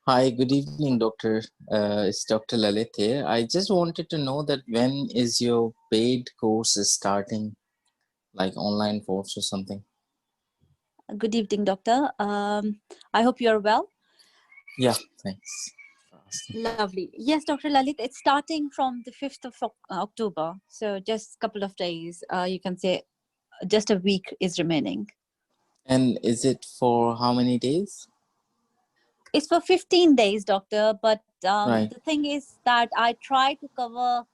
Hi, good evening, Doctor. It's Dr. Lalit here. I just wanted to know that when is your paid course is starting, like online course or something? Good evening, doctor. I hope you're well. Yeah, thanks for asking. Lovely. Yes, Dr. Lalit, it's starting from the 5th of October. So just a couple of days, you can say just a week is remaining. And is it for how many days? It's for 15 days, doctor. But Right, the thing is that I try to cover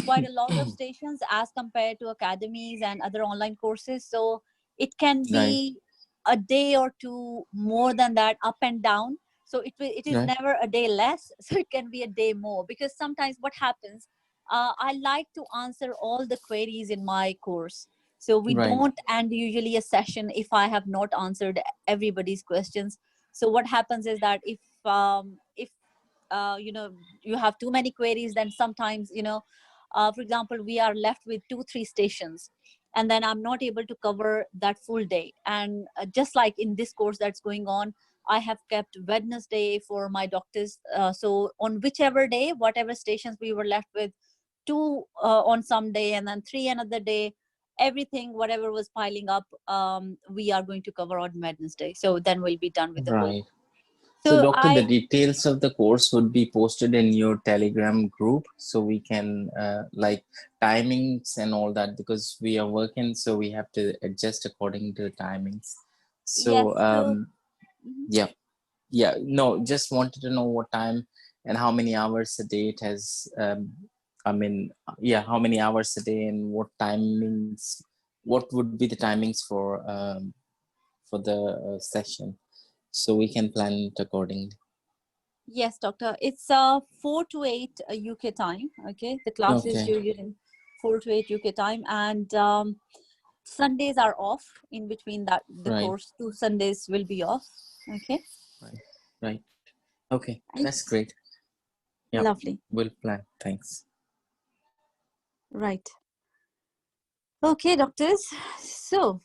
quite a lot of stations as compared to academies and other online courses. So it can right, be a day or two more than that, up and down. So it is right, never a day less. So it can be a day more, because sometimes what happens, I like to answer all the queries in my course. So we right, don't end usually a session if I have not answered everybody's questions. So what happens is that if you have too many queries, then sometimes for example, we are left with 2 3 stations, and then I'm not able to cover that full day. And just like in this course that's going on, I have kept Wednesday for my doctors. So on whichever day, whatever stations we were left with, two on some day and then three another day, everything whatever was piling up, we are going to cover on Wednesday. So then we'll be done with the whole. right. So, So Doctor, the I details of the course would be posted in your Telegram group so we can, like, timings and all that because we are working, so we have to adjust according to the timings. So, Yes. So mhm. yeah. Yeah, no, just wanted to know what time and how many hours a day it has. How many hours a day and what timings, what would be the timings for the session, so we can plan it accordingly. Yes, doctor. It's 4 to 8 UK time. Okay, the class is Okay, usually 4 to 8 UK time, and Sundays are off. In between that, the right, course 2 Sundays will be off. Okay, right, right. Okay, and that's great. Yeah, lovely. we'll plan. Thanks. Right. Okay, doctors. So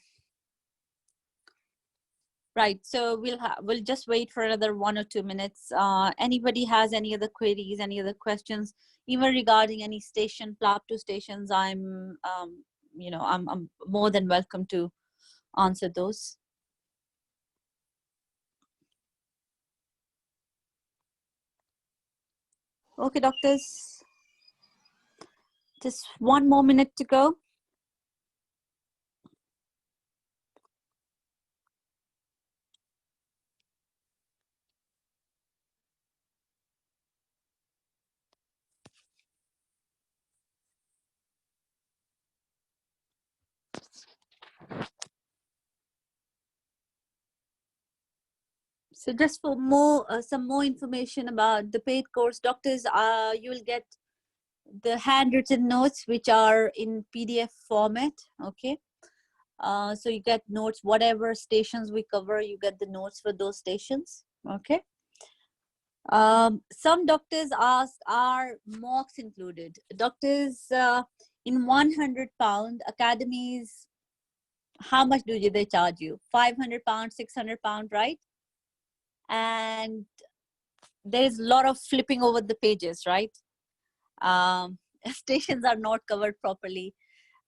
right. So we'll just wait for another 1 or 2 minutes. Anybody has any other queries, any other questions, even regarding any station, Plab 2 stations? I'm more than welcome to answer those. Okay, doctors. Just 1 more minute to go. So just for some more information about the paid course, doctors, you will get the handwritten notes which are in PDF format. Okay. So you get notes, whatever stations we cover, you get the notes for those stations. Okay. Some doctors ask, are mocks included? Doctors, in £100, academies, how much do they charge you? £500, £600, right? And there's a lot of flipping over the pages, right? Stations are not covered properly.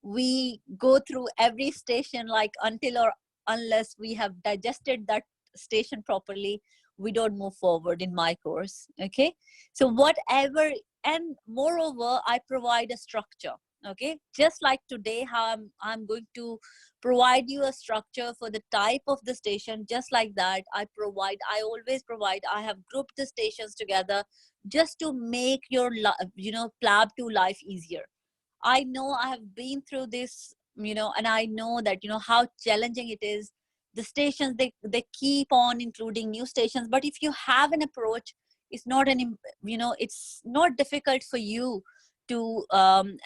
We go through every station, like until or unless we have digested that station properly, we don't move forward in my course. Okay, so whatever, and moreover I provide a structure. Okay, just like today, how I'm going to provide you a structure for the type of the station, just like that I always provide. I have grouped the stations together just to make your Plab 2 life easier. I know I have been through this, and I know that, how challenging it is. The stations, they keep on including new stations, but if you have an approach, it's not it's not difficult for you to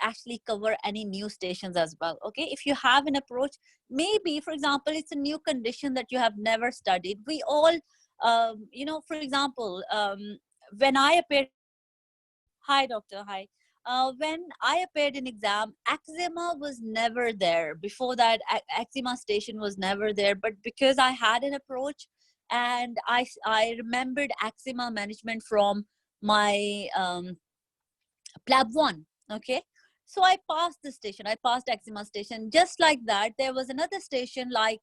actually cover any new stations as well. Okay, if you have an approach, maybe for example, it's a new condition that you have never studied. We all, for example, when I appeared. Hi, doctor. Hi. When I appeared in exam, eczema was never there. Before that, eczema station was never there. But because I had an approach and I remembered eczema management from my Plab 1. Okay. So I passed the station. I passed eczema station. Just like that, there was another station like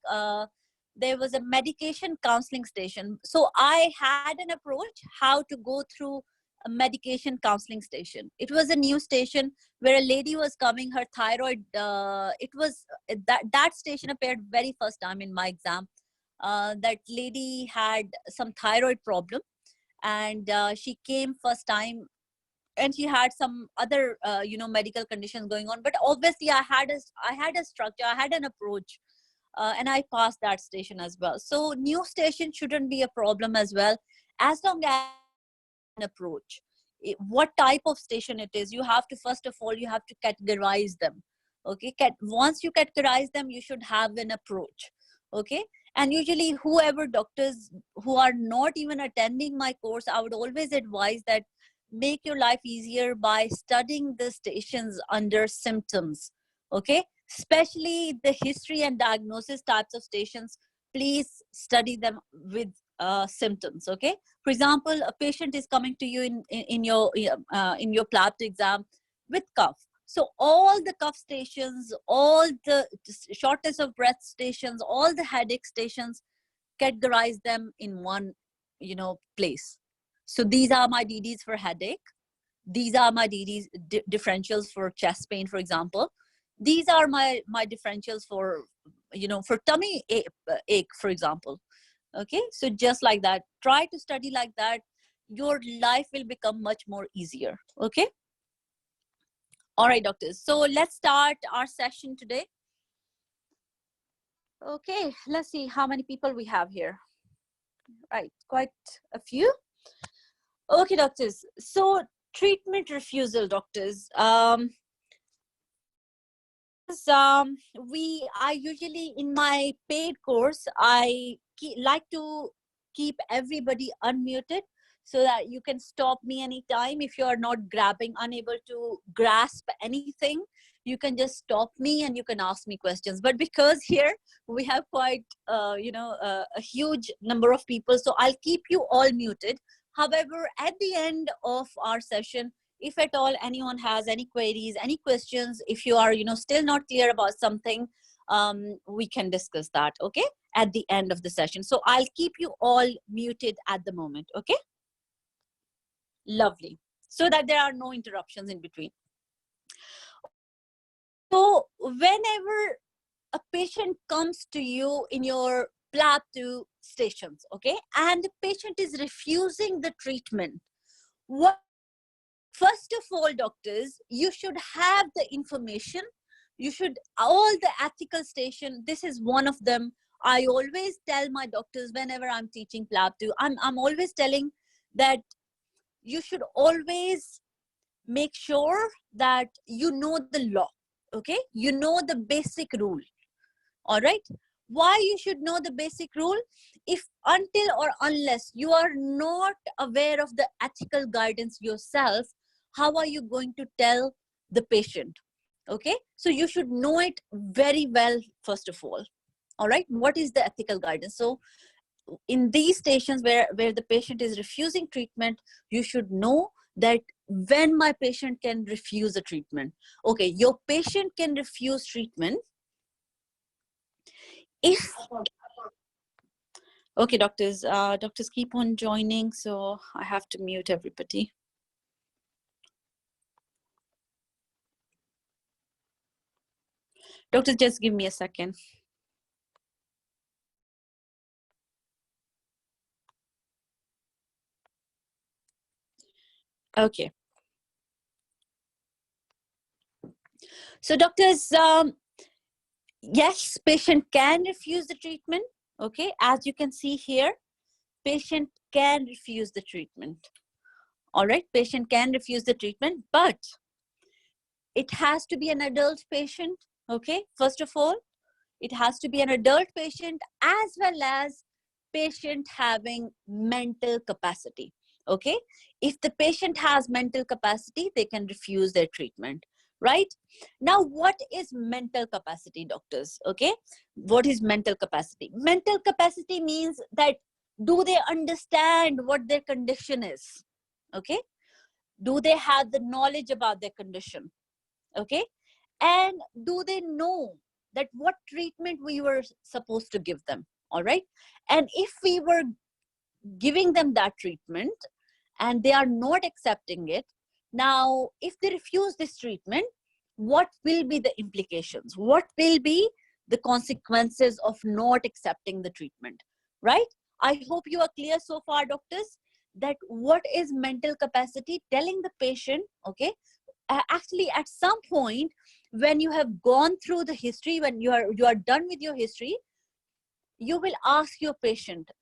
there was a medication counseling station. So I had an approach how to go through a medication counseling station. It was a new station where a lady was coming, her thyroid, it was that station appeared very first time in my exam. That lady had some thyroid problem, and she came first time, and she had some other medical conditions going on, but obviously I had a structure, I had an approach, and I passed that station as well. So new station shouldn't be a problem as well, as long as you have an approach. What type of station it is, you have to, first of all, you have to categorize them. Okay, once you categorize them, you should have an approach. Okay. And usually whoever doctors who are not even attending my course, I would always advise that make your life easier by studying the stations under symptoms. Okay, especially the history and diagnosis types of stations, please study them with symptoms. Okay, for example, a patient is coming to you in your Plab exam with cough. So all the cough stations, all the shortness of breath stations, all the headache stations, categorize them in one place. So these are my DDs for headache. These are my DDs differentials for chest pain, for example. These are my differentials for for tummy ache, for example. Okay, so just like that, try to study like that. Your life will become much more easier. Okay. All right, doctors. So let's start our session today. Okay, let's see how many people we have here. Right, quite a few. Okay, doctors. So treatment refusal, doctors. Doctors, I usually in my paid course, I like to keep everybody unmuted so that you can stop me anytime if you are not unable to grasp anything. You can just stop me and you can ask me questions. But because here we have quite, a huge number of people, so I'll keep you all muted. However, at the end of our session, if at all anyone has any queries, any questions, if you are still not clear about something, we can discuss that, okay, at the end of the session. So I'll keep you all muted at the moment. Okay, lovely, so that there are no interruptions in between. So whenever a patient comes to you in your Plab 2 stations, okay, and the patient is refusing the treatment, what, first of all, doctors, you should have the information. You should, all the ethical station, this is one of them. I always tell my doctors whenever I'm teaching Plab 2, I'm always telling that you should always make sure that you know the law. Okay, you know the basic rule. All right, why you should know the basic rule? If until or unless you are not aware of the ethical guidance yourself, how are you going to tell the patient? Okay, so you should know it very well, first of all. All right, what is the ethical guidance? So in these stations where the patient is refusing treatment, you should know that when my patient can refuse a treatment. Okay, your patient can refuse treatment if, okay, doctors, doctors keep on joining, so I have to mute everybody. Doctors, just give me a second. Okay. So doctors, yes, patient can refuse the treatment. Okay, as you can see here, patient can refuse the treatment. All right, patient can refuse the treatment, but it has to be an adult patient. Okay, first of all, it has to be an adult patient, as well as patient having mental capacity. Okay, if the patient has mental capacity, they can refuse their treatment. Right now, what is mental capacity, doctors? Okay, what is mental capacity? Mental capacity means that Do they understand what their condition is? Okay. Do they have the knowledge about their condition? Okay. And do they know that what treatment we were supposed to give them? All right. And if we were giving them that treatment and they are not accepting it, now if they refuse this treatment, what will be the implications? What will be the consequences of not accepting the treatment? Right? I hope you are clear so far, doctors, that what is mental capacity, telling the patient. Okay, actually at some point when you have gone through the history, when you are done with your history, you will ask your patient that,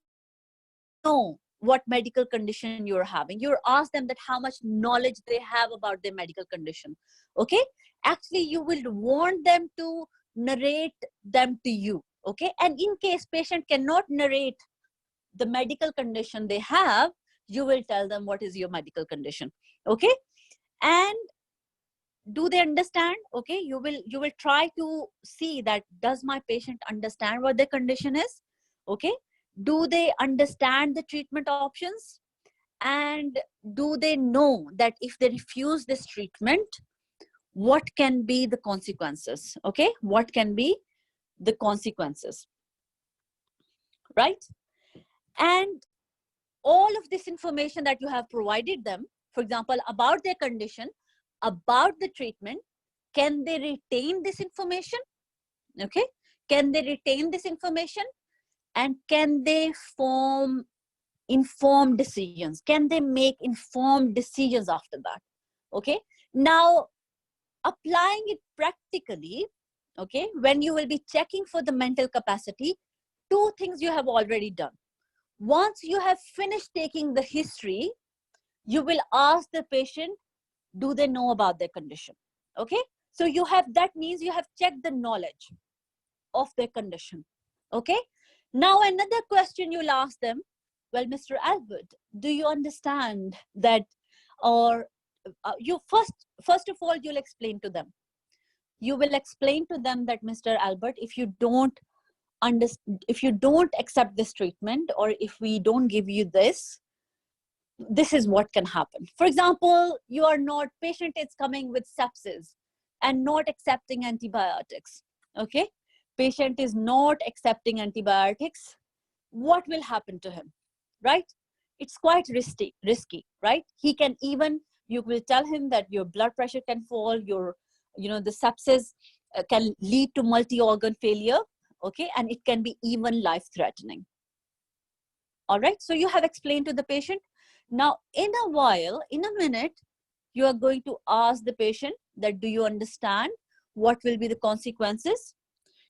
do you know what medical condition you're having? You'll ask them that how much knowledge they have about their medical condition. Okay, actually you will want them to narrate them to you. Okay, and in case patient cannot narrate the medical condition they have, you will tell them what is your medical condition. Okay, and do they understand? Okay, you will try to see that, does my patient understand what their condition is? Okay, do they understand the treatment options? And do they know that if they refuse this treatment, what can be the consequences? Okay, what can be the consequences? Right? And all of this information that you have provided them, for example, about their condition, about the treatment, can they retain this information? Okay, can they retain this information? And can they form informed decisions? Can they make informed decisions after that? Okay, now applying it practically, okay, when you will be checking for the mental capacity, two things you have already done. Once you have finished taking the history, you will ask the patient, do they know about their condition? Okay, so you have, that means you have checked the knowledge of their condition. Okay, now another question you'll ask them, well, Mr. Albert, do you understand that? Or you first of all, you'll explain to them. You will explain to them that, Mr. Albert, if you don't understand, if you don't accept this treatment, or if we don't give you this is what can happen. For example, you are not, patient is coming with sepsis and not accepting antibiotics. Okay, patient is not accepting antibiotics. What will happen to him? Right? It's quite risky, right? He can even, you will tell him that your blood pressure can fall, your, the sepsis can lead to multi-organ failure. Okay, and it can be even life threatening. All right, so you have explained to the patient. Now in a while, in a minute, you are going to ask the patient that, do you understand what will be the consequences?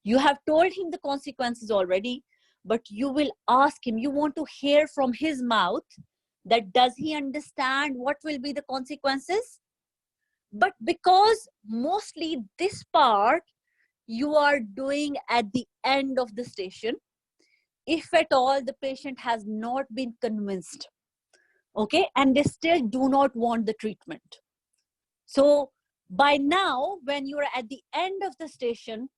You have told him the consequences already, but you will ask him, you want to hear from his mouth that, does he understand what will be the consequences? But because mostly this part you are doing at the end of the station, if at all the patient has not been convinced, okay, and they still do not want the treatment. So by now, when you are at the end of the station,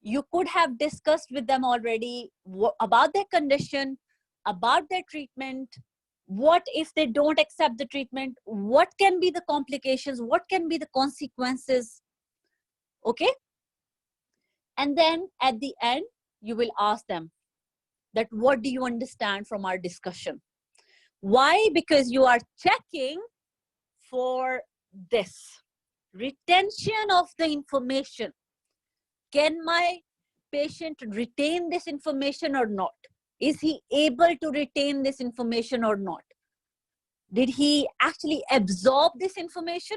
you could have discussed with them already about their condition, about their treatment. What if they don't accept the treatment? What can be the complications? What can be the consequences? Okay. And then at the end, you will ask them that, what do you understand from our discussion? Why? Because you are checking for this retention of the information. Can my patient retain this information or not? Is he able to retain this information or not? Did he actually absorb this information?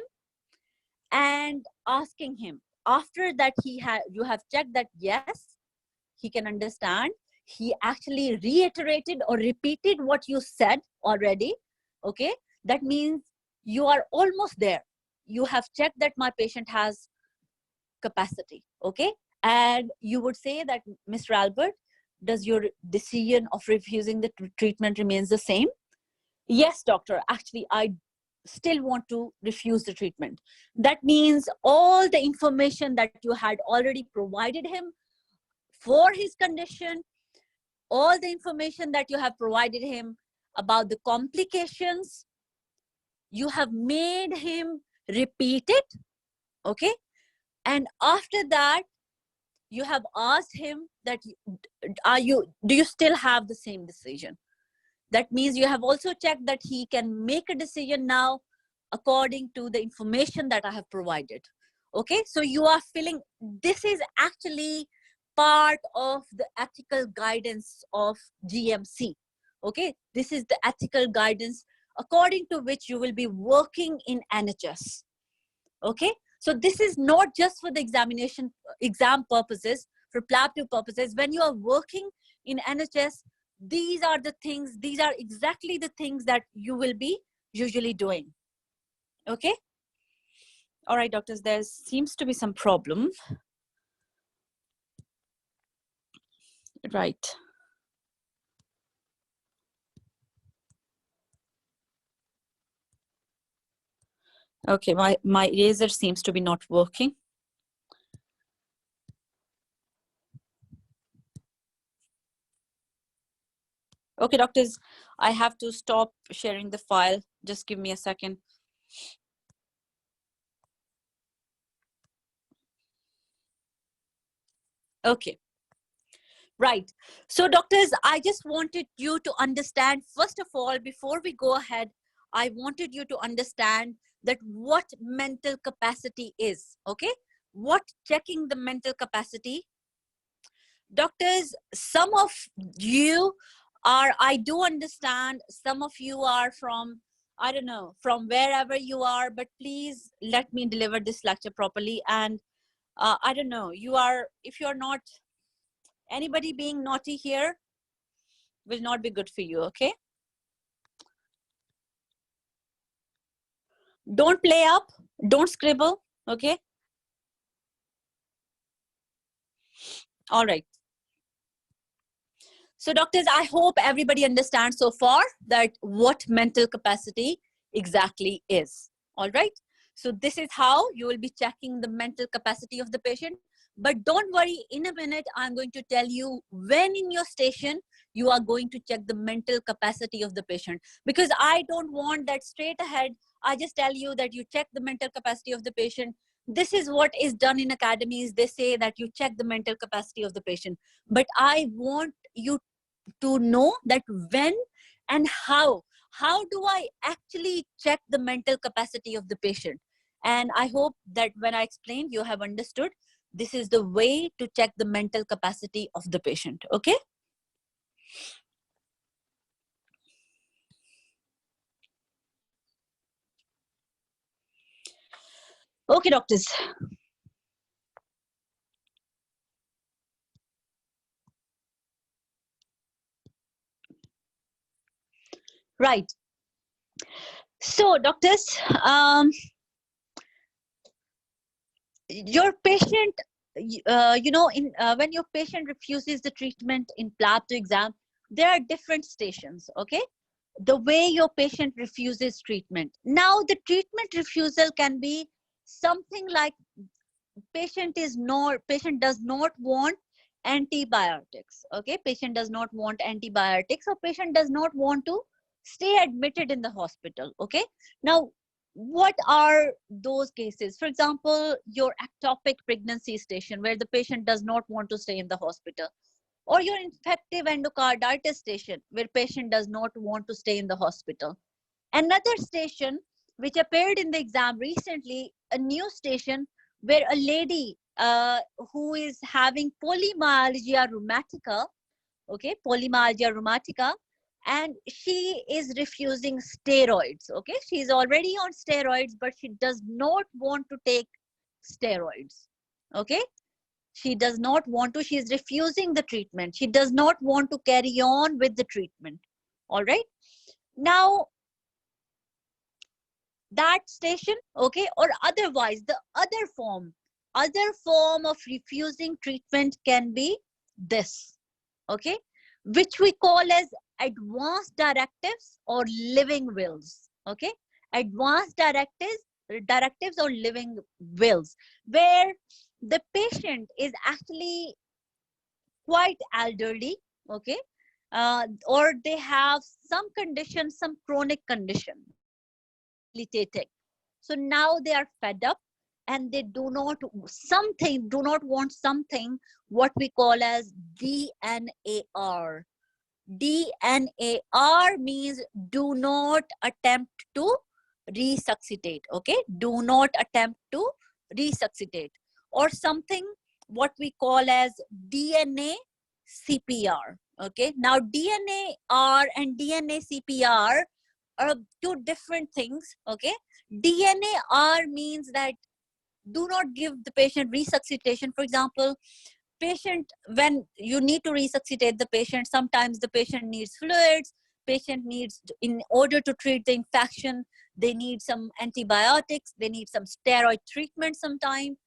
And asking him, after that you have checked that yes, he can understand, he actually reiterated or repeated what you said already. Okay, that means you are almost there. You have checked that my patient has capacity. Okay, and you would say that, Mr. Albert, does your decision of refusing the treatment remains the same? Yes, doctor, actually I still want to refuse the treatment. That means all the information that you had already provided him for his condition, all the information that you have provided him about the complications, you have made him repeat it, okay? And after that, you have asked him that, do you still have the same decision? That means you have also checked that he can make a decision now according to the information that I have provided. Okay, so you are feeling this is actually part of the ethical guidance of GMC. Okay, this is the ethical guidance according to which you will be working in NHS. Okay, so this is not just for the exam purposes, for Plab 2 purposes. When you are working in NHS, these are the things, these are exactly the things that you will be usually doing. Okay. All right, doctors, there seems to be some problem. Right. Okay, my eraser seems to be not working. Okay, doctors, I have to stop sharing the file. Just give me a second. Okay. Right. So, doctors, I just wanted you to understand, first of all, before we go ahead, I wanted you to understand that what mental capacity is. Okay. What checking the mental capacity? Doctors, some of you are, I do understand, some of you are from, I don't know, from wherever you are, but please let me deliver this lecture properly. And I don't know, you are, if you're not, anybody being naughty here will not be good for you, okay? Don't play up, don't scribble, okay? All right. So doctors, I hope everybody understands so far that what mental capacity exactly is. All right. So this is how you will be checking the mental capacity of the patient. But don't worry, in a minute, I'm going to tell you when in your station you are going to check the mental capacity of the patient. Because I don't want that straight ahead. I just tell you that you check the mental capacity of the patient. This is what is done in academies. They say that you check the mental capacity of the patient. But I want you to know that when and how do I actually check the mental capacity of the patient. And I hope that when I explained, you have understood this is the way to check the mental capacity of the patient. Okay. Okay, doctors. Right. So doctors, your patient, when your patient refuses the treatment in Plab 2 exam, there are different stations. Okay, the way your patient refuses treatment. Now the treatment refusal can be something like patient does not want antibiotics. Okay, patient does not want antibiotics, or patient does not want to stay admitted in the hospital. Okay, now what are those cases? For example, your ectopic pregnancy station where the patient does not want to stay in the hospital, or your infective endocarditis station where patient does not want to stay in the hospital. Another station which appeared in the exam recently, a new station where a lady who is having polymyalgia rheumatica, okay, polymyalgia rheumatica, and she is refusing steroids. Okay, she is already on steroids, but she does not want to take steroids. Okay, she does not want to, she is refusing the treatment, she does not want to carry on with the treatment. All right, now that station, okay, or otherwise the other form of refusing treatment can be this, okay, which we call as advanced directives or living wills. Okay, advanced directives or living wills, where the patient is actually quite elderly. Okay, or they have some condition, some chronic condition that is debilitating. So now they are fed up, and they do not want something what we call as DNAR. DNAR means do not attempt to resuscitate. Okay, do not attempt to resuscitate, or something what we call as DNA CPR. Okay, now DNAR and DNA CPR are two different things. Okay, DNAR means that do not give the patient resuscitation. For example, patient, when you need to resuscitate the patient, sometimes the patient needs fluids, patient needs, in order to treat the infection, they need some antibiotics, they need some steroid treatment sometime.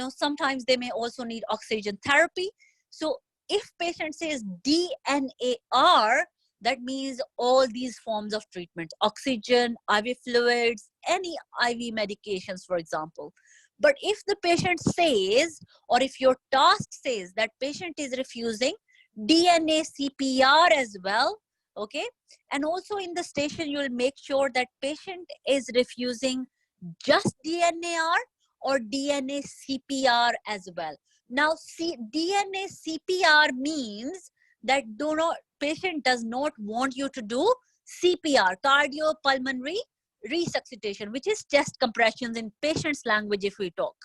Sometimes they may also need oxygen therapy. So if patient says DNAR, that means all these forms of treatment, oxygen, IV fluids, any IV medications, for example. But if the patient says, or if your task says that patient is refusing DNA CPR as well, okay, and also in the station you'll make sure that patient is refusing just DNAR or DNA CPR as well. Now, DNA CPR means that patient does not want you to do CPR, cardiopulmonary resuscitation, which is chest compressions in patient's language if we talk.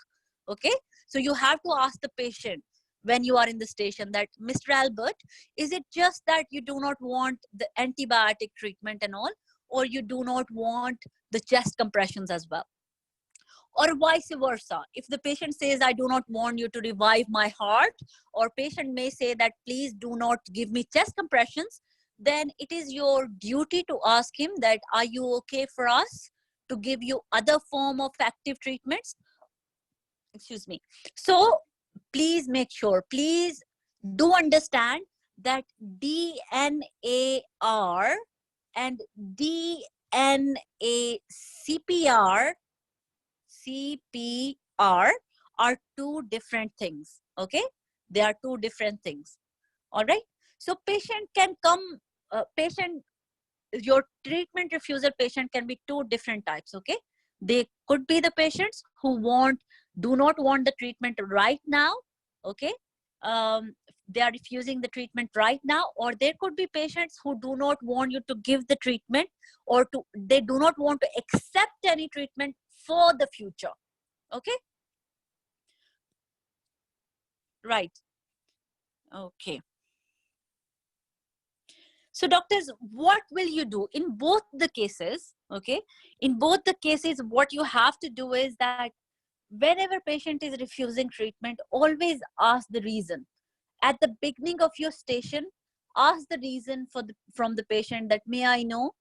Okay, so you have to ask the patient when you are in the station that, Mr. Albert, is it just that you do not want the antibiotic treatment and all, or you do not want the chest compressions as well? Or vice versa, if the patient says, I do not want you to revive my heart, or patient may say that please do not give me chest compressions, then it is your duty to ask him that, are you okay for us to give you other form of active treatments? Excuse me. So please make sure, please do understand that DNAR and DNACPR CPR are two different things. Okay, they are two different things. All right, so patient can come, patient, your treatment refusal patient can be two different types. Okay, they could be the patients who do not want the treatment right now. Okay, they are refusing the treatment right now, or there could be patients who do not want you to give the treatment, or they do not want to accept any treatment for the future. Okay, right. Okay, so doctors, what will you do in both the cases? Okay, in both the cases what you have to do is that whenever patient is refusing treatment, always ask the reason at the beginning of your station. Ask the reason from the patient that, may I know,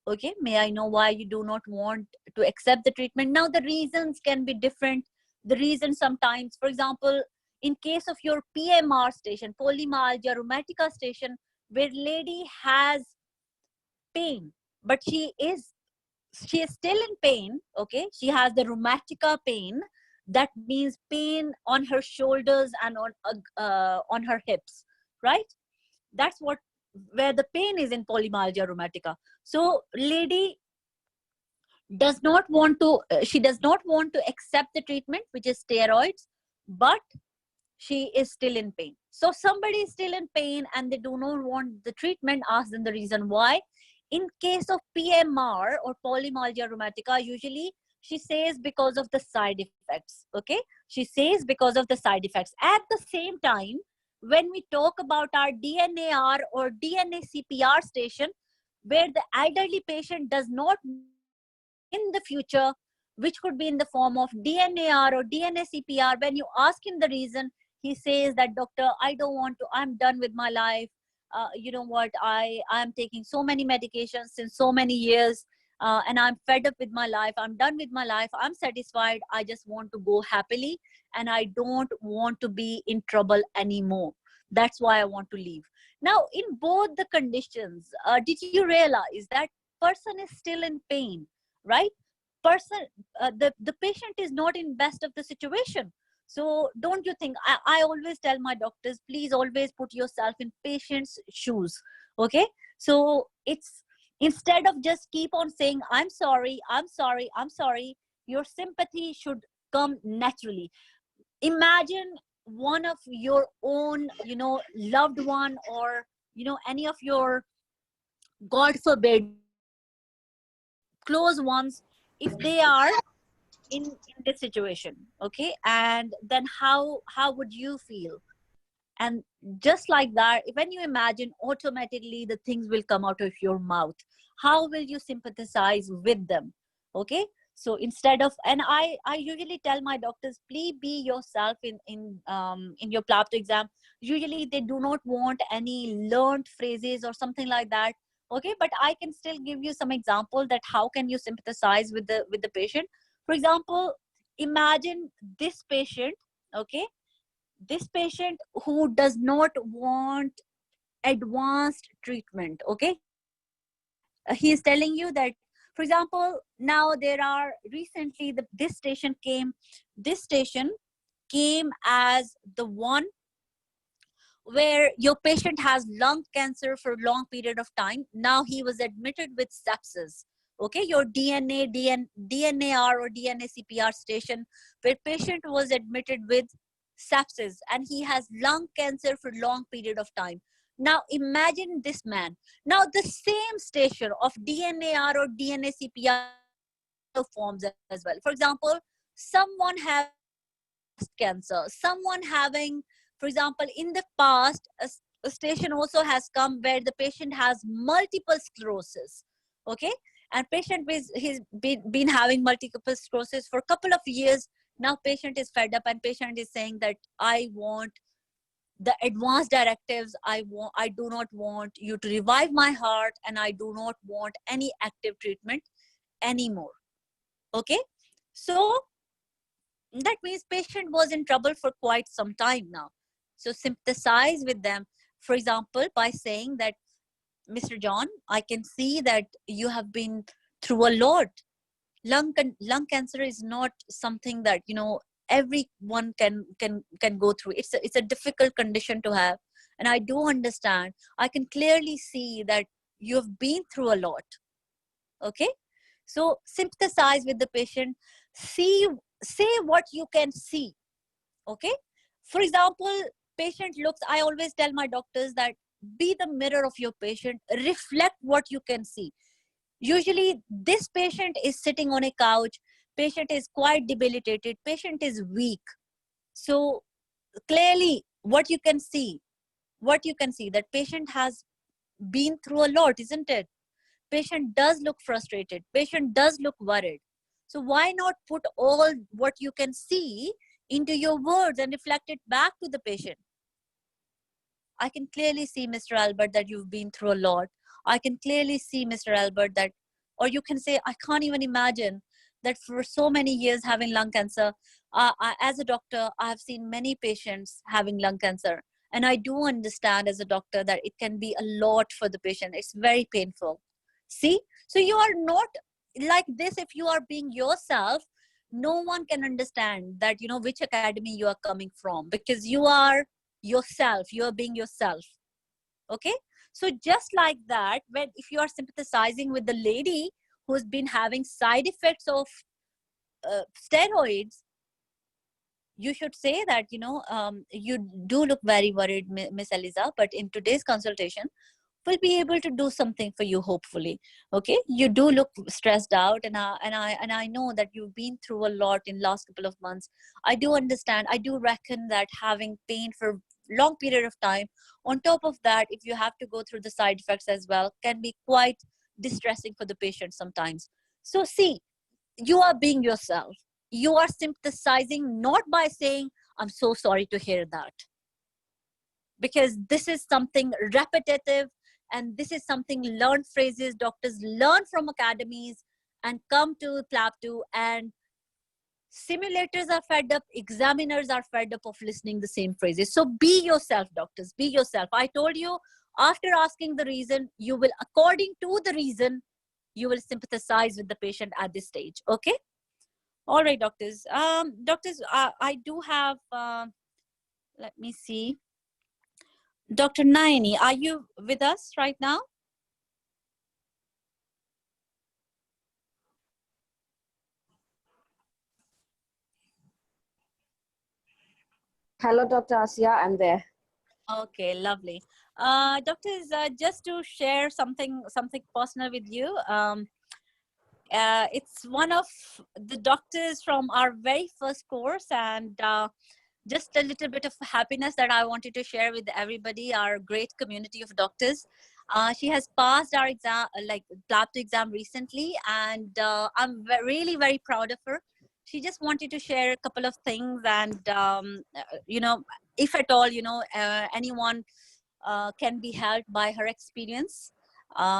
okay, may I know why you do not want to accept the treatment? Now the reasons can be different. The reason sometimes, for example, in case of your PMR station, polymyalgia rheumatica station, where lady has pain, but she is still in pain. Okay, she has the rheumatica pain, that means pain on her shoulders and on her hips, right? That's what, where the pain is in polymyalgia rheumatica. So lady does not want to she does not want to accept the treatment, which is steroids, but she is still in pain. So somebody is still in pain and they do not want the treatment. Ask them the reason why. In case of PMR or polymyalgia rheumatica, usually she says because of the side effects. Okay, she says because of the side effects. At the same time, when we talk about our DNAR or DNA CPR station, where the elderly patient does not want treatment in the future, which could be in the form of DNAR or DNA CPR, when you ask him the reason, he says that, doctor, I don't want to, I'm done with my life. You know what, I'm taking so many medications since so many years, and I'm fed up with my life, I'm done with my life, I'm satisfied, I just want to go happily, and I don't want to be in trouble anymore. That's why I want to leave. Now in both the conditions, did you realize that person is still in pain, right? Person, the patient is not in best of the situation. So don't you think, I always tell my doctors, please always put yourself in patient's shoes. Okay, so it's, instead of just keep on saying I'm sorry, I'm sorry, I'm sorry, your sympathy should come naturally. Imagine one of your own, loved one, or any of your, god forbid, close ones, if they are in this situation. Okay, and then how would you feel? And just like that, when you imagine, automatically the things will come out of your mouth. How will you sympathize with them? Okay, so instead of, and I usually tell my doctors, please be yourself in your Plab exam. Usually they do not want any learned phrases or something like that. Okay, but I can still give you some example that how can you sympathize with the patient. For example, imagine this patient. Okay, this patient who does not want advanced treatment. Okay, he is telling you that, for example, now there are recently this station came as the one where your patient has lung cancer for a long period of time. Now he was admitted with sepsis. Okay, your DNAR or DNA CPR station, where patient was admitted with sepsis and he has lung cancer for a long period of time. Now imagine this man. Now the same station of DNAR or DNA CPR can take other forms as well. For example, someone having breast cancer, someone having, for example, in the past, a station also has come where the patient has multiple sclerosis. Okay, and patient is, he's been having multiple sclerosis for a couple of years. Now patient is fed up and patient is saying that I want the advanced directives. I do not want you to revive my heart, and I do not want any active treatment anymore. Okay, so that means patient was in trouble for quite some time now. So sympathize with them, for example, by saying that, Mr. John, I can see that you have been through a lot. Lung cancer is not something that everyone can go through. It's a difficult condition to have, and I do understand. I can clearly see that you have been through a lot. Okay, so sympathize with the patient. See, say what you can see. Okay, for example, patient looks, I always tell my doctors that be the mirror of your patient, reflect what you can see. Usually this patient is sitting on a couch, patient is quite debilitated, patient is weak. So clearly what you can see that patient has been through a lot, isn't it? Patient does look frustrated, patient does look worried. So why not put all what you can see into your words and reflect it back to the patient? I can clearly see, Mr. Albert, that you've been through a lot. I can clearly see, Mr. Albert, that, or you can say, I can't even imagine that for so many years having lung cancer. As a doctor, I have seen many patients having lung cancer. And I do understand as a doctor that it can be a lot for the patient. It's very painful. See? So you are not like this. If you are being yourself, no one can understand that, which academy you are coming from, because you are yourself. You are being yourself. Okay, so just like that, when if you are sympathizing with the lady who's been having side effects of steroids, you should say that, you do look very worried, Miss Eliza, but in today's consultation we'll be able to do something for you, hopefully. Okay, you do look stressed out, and I know that you've been through a lot in last couple of months. I do understand. I do reckon that having pain for long period of time, on top of that, if you have to go through the side effects as well, can be quite distressing for the patient sometimes. So see, you are being yourself. You are sympathizing not by saying, I'm so sorry to hear that, because this is something repetitive, and this is something learned phrases doctors learn from academies and come to Plab 2, and simulators are fed up, examiners are fed up of listening the same phrases. So be yourself, doctors, be yourself. I told you, after asking the reason, you will, according to the reason, you will sympathize with the patient at this stage. Okay, All right, doctors. Doctors, I do have. Let me see. Dr. Naini, are you with us right now? Hello, Dr. Asia. I'm there. Okay, lovely. Doctors, just to share something personal with you. It's one of the doctors from our very first course, and just a little bit of happiness that I wanted to share with everybody, our great community of doctors. She has passed our exam, like Plab exam recently, and I'm really very proud of her. She just wanted to share a couple of things, and if at all, anyone can be helped by her experience.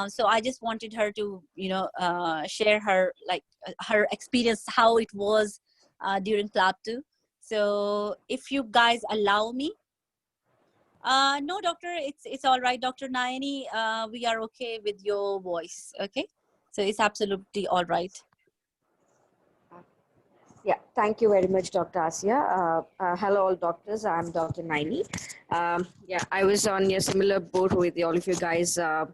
So I just wanted her to, share her her experience, how it was during Plab 2. So if you guys allow me, no, doctor, it's all right, Dr. Naini. We are okay with your voice. Okay, so it's absolutely all right. Yeah, thank you very much, Dr. Asia. Hello, all doctors. I'm Dr. Naini. Yeah, I was on a similar boat with all of you guys. I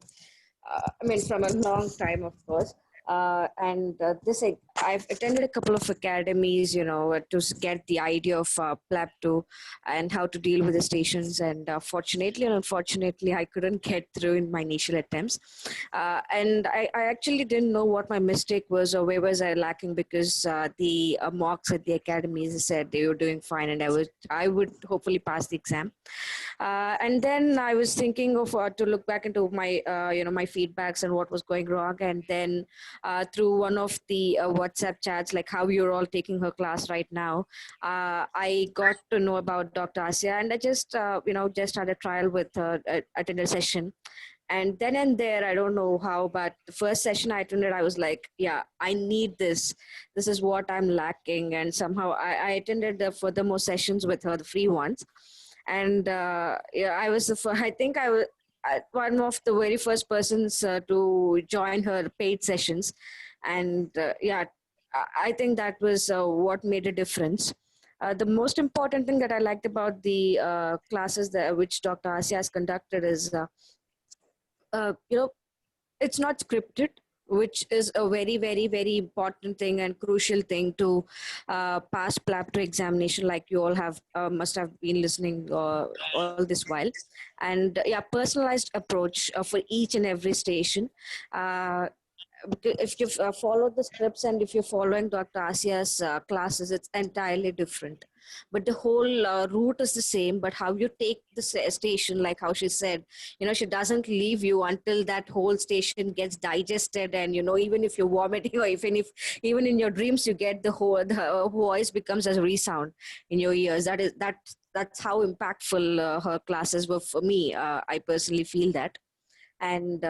mean, from a long time, of course. And I've attended a couple of academies, to get the idea of Plab 2 and how to deal with the stations. And fortunately and unfortunately, I couldn't get through in my initial attempts. And I actually didn't know what my mistake was or where was I lacking, because the mocks at the academies said they were doing fine and I would hopefully pass the exam. And then I was thinking of to look back into my my feedbacks and what was going wrong. And then through one of the WhatsApp chats, like how you're all taking her class right now, I got to know about Dr. Asia, and I just just had a trial with her, attended a session. And then and there, I don't know how, but the first session I attended, I was like, yeah, I need this is what I'm lacking. And somehow I attended the furthermore sessions with her, the free ones. And yeah, I was I think I was one of the very first persons to join her paid sessions. And yeah, I think that was what made a difference. The most important thing that I liked about the classes that which Dr. Asia has conducted is, you know, it's not scripted, which is a very, very, very important thing and crucial thing to pass Plab 2 examination, like you all have must have been listening all this while. And yeah, personalized approach for each and every station. Uh, if you follow the scripts and if you're following Dr. Asia's classes, it's entirely different. But the whole route is the same. But how you take the station, like how she said, she doesn't leave you until that whole station gets digested. And even if you're vomiting, or even in your dreams, you get the voice becomes as a resound in your ears. That's how impactful her classes were for me. I personally feel that. And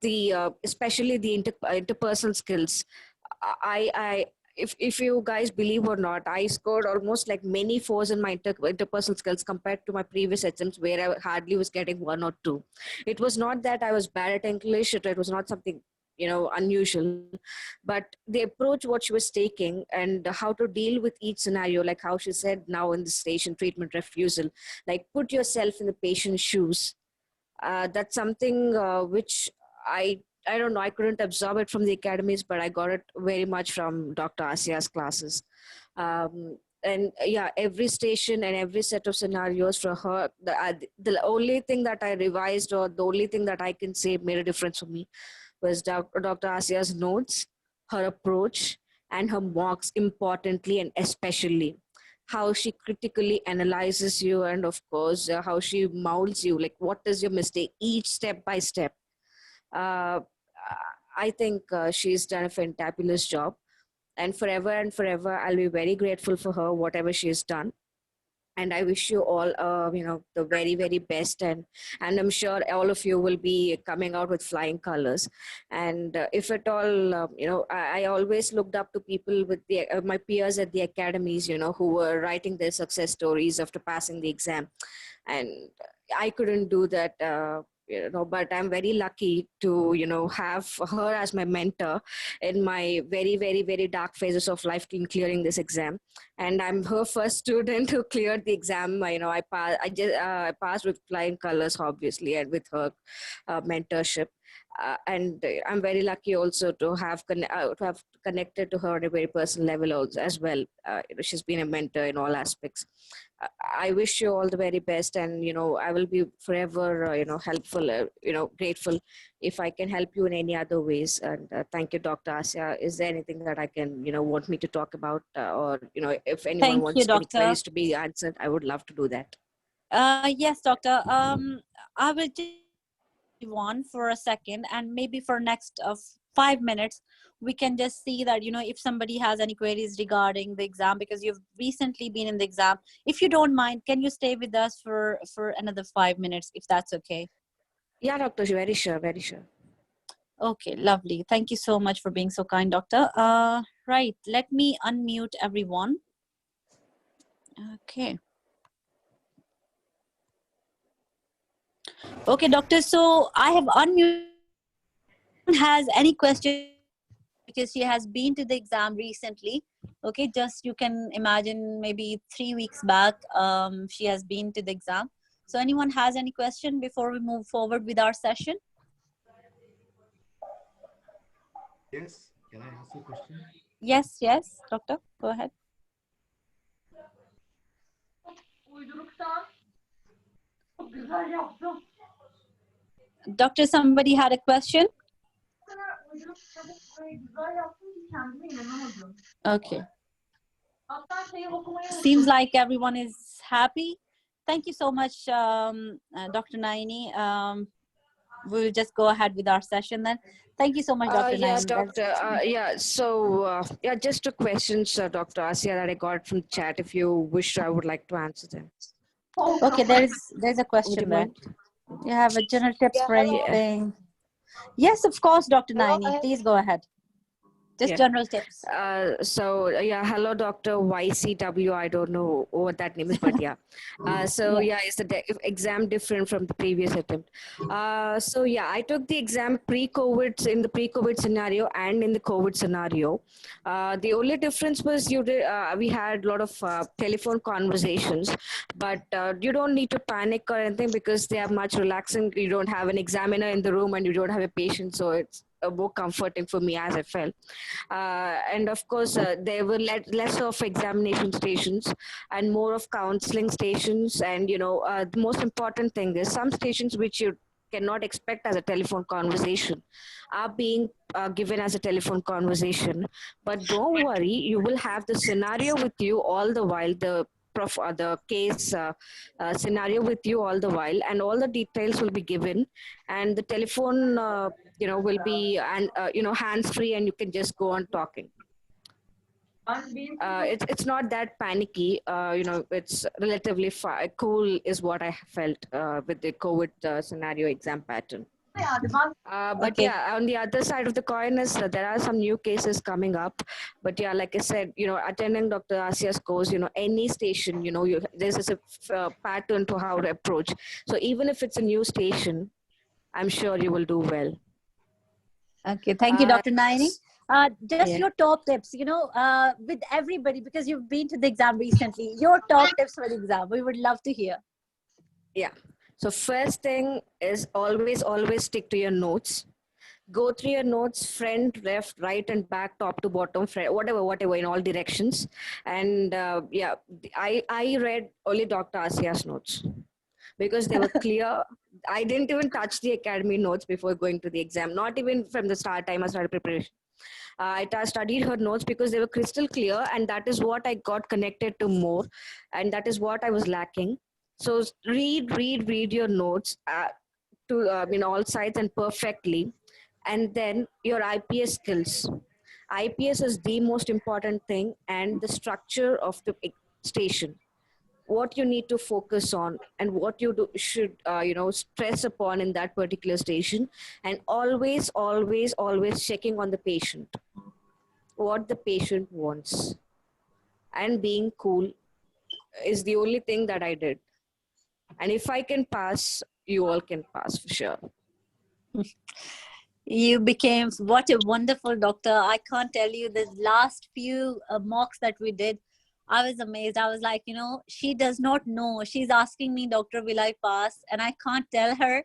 the especially the interpersonal skills. I if you guys believe or not, I scored almost like many fours in my interpersonal skills compared to my previous attempts, where I hardly was getting one or two. It was not that I was bad at English. It was not something unusual, but the approach what she was taking and how to deal with each scenario, like how she said now in the station treatment refusal, like put yourself in the patient's shoes. That's something which I don't know, I couldn't absorb it from the academies, but I got it very much from Dr. Asia's classes. And yeah, every station and every set of scenarios for her, the only thing that I revised, or the only thing that I can say made a difference for me, was Dr. Asia's notes, her approach, and her mocks, importantly and especially how she critically analyzes you, and of course how she molds you, like what is your mistake, each step by step. uh, I think she's done a fantabulous job, and forever I'll be very grateful for her, whatever she has done. And I wish you all the very, very best. And I'm sure all of you will be coming out with flying colors. And if at all, I always looked up to people with my peers at the academies, who were writing their success stories after passing the exam. And I couldn't do that but I'm very lucky to, have her as my mentor in my very, very, very dark phases of life in clearing this exam. And I'm her first student who cleared the exam. I passed with flying colors, obviously, and with her mentorship. And I'm very lucky also to have connected to her on a very personal level also, as well. She's been a mentor in all aspects. I wish you all the very best, and I will be forever helpful, grateful if I can help you in any other ways. And thank you, Dr. Asya. Is there anything that I can want me to talk about, or if anyone Thank you, wants any doctor. queries to be answered, I would love to do that. Yes, doctor. I will just on for a second, and maybe for next 5 minutes we can just see that if somebody has any queries regarding the exam, because you've recently been in the exam. If you don't mind, can you stay with us for another 5 minutes, if that's okay? Yeah, Doctor, very sure, very sure. Okay, lovely. Thank you so much for being so kind, doctor. Right, let me unmute everyone. Okay. Okay, doctor, so I have unmuted. Has any question, because she has been to the exam recently. Okay, just you can imagine, maybe 3 weeks back she has been to the exam. So anyone has any question before we move forward with our session? Yes, can I ask a question? Yes, doctor, go ahead. Doctor, somebody had a question. Okay, seems like everyone is happy. Thank you so much, Dr. Naini. We'll just go ahead with our session then. Thank you so much, Dr. Yes, Naini. Doctor. Just two questions, Dr. Asya, that I got from the chat. If you wish, I would like to answer them. Okay, there's a Would you question there. mind? You have a general tips for anything? Yes, of course, Dr. Naini. Please go ahead. Just Yeah. general tips. Hello, Dr. YCW. I don't know what that name is, but yeah. Is the exam different from the previous attempt? I took the exam pre-COVID, in the pre-COVID scenario and in the COVID scenario. The only difference was we had a lot of telephone conversations, but you don't need to panic or anything because they are much relaxing. You don't have an examiner in the room and you don't have a patient, so it's more comforting for me, as I felt. And of course, there were less of examination stations and more of counseling stations. And the most important thing is some stations which you cannot expect as a telephone conversation are being given as a telephone conversation. But don't worry, you will have the scenario with you all the while, the case scenario with you all the while, and all the details will be given, and the telephone will be hands free, and you can just go on talking. It's not that panicky. It's relatively cool is what I felt with the COVID scenario exam pattern. Okay. On the other side of the coin is there are some new cases coming up. But yeah, like I said, attending Dr. Asia's course, any station, there's a pattern to how to approach. So even if it's a new station, I'm sure you will do well. Okay, thank you, Dr. Naini. Just Yeah. your top tips, with everybody, because you've been to the exam recently. Your top tips for the exam, we would love to hear. Yeah. So first thing is always stick to your notes. Go through your notes, front, left, right, and back, top to bottom, whatever, in all directions. And I read only Dr. Asia's notes because they were clear. I didn't even touch the academy notes before going to the exam, not even from the start time I started preparation. I studied her notes because they were crystal clear, and that is what I got connected to more, and that is what I was lacking. So read your notes to all sides and perfectly, and then your IPS skills. IPS is the most important thing, and the structure of the station, what you need to focus on and what you should stress upon in that particular station, and always checking on the patient, what the patient wants, and being cool is the only thing that I did. And if I can pass, you all can pass for sure. You became what a wonderful doctor. I can't tell you the last few mocks that we did. I was amazed. I was like, she does not know. She's asking me, Doctor, will I pass? And I can't tell her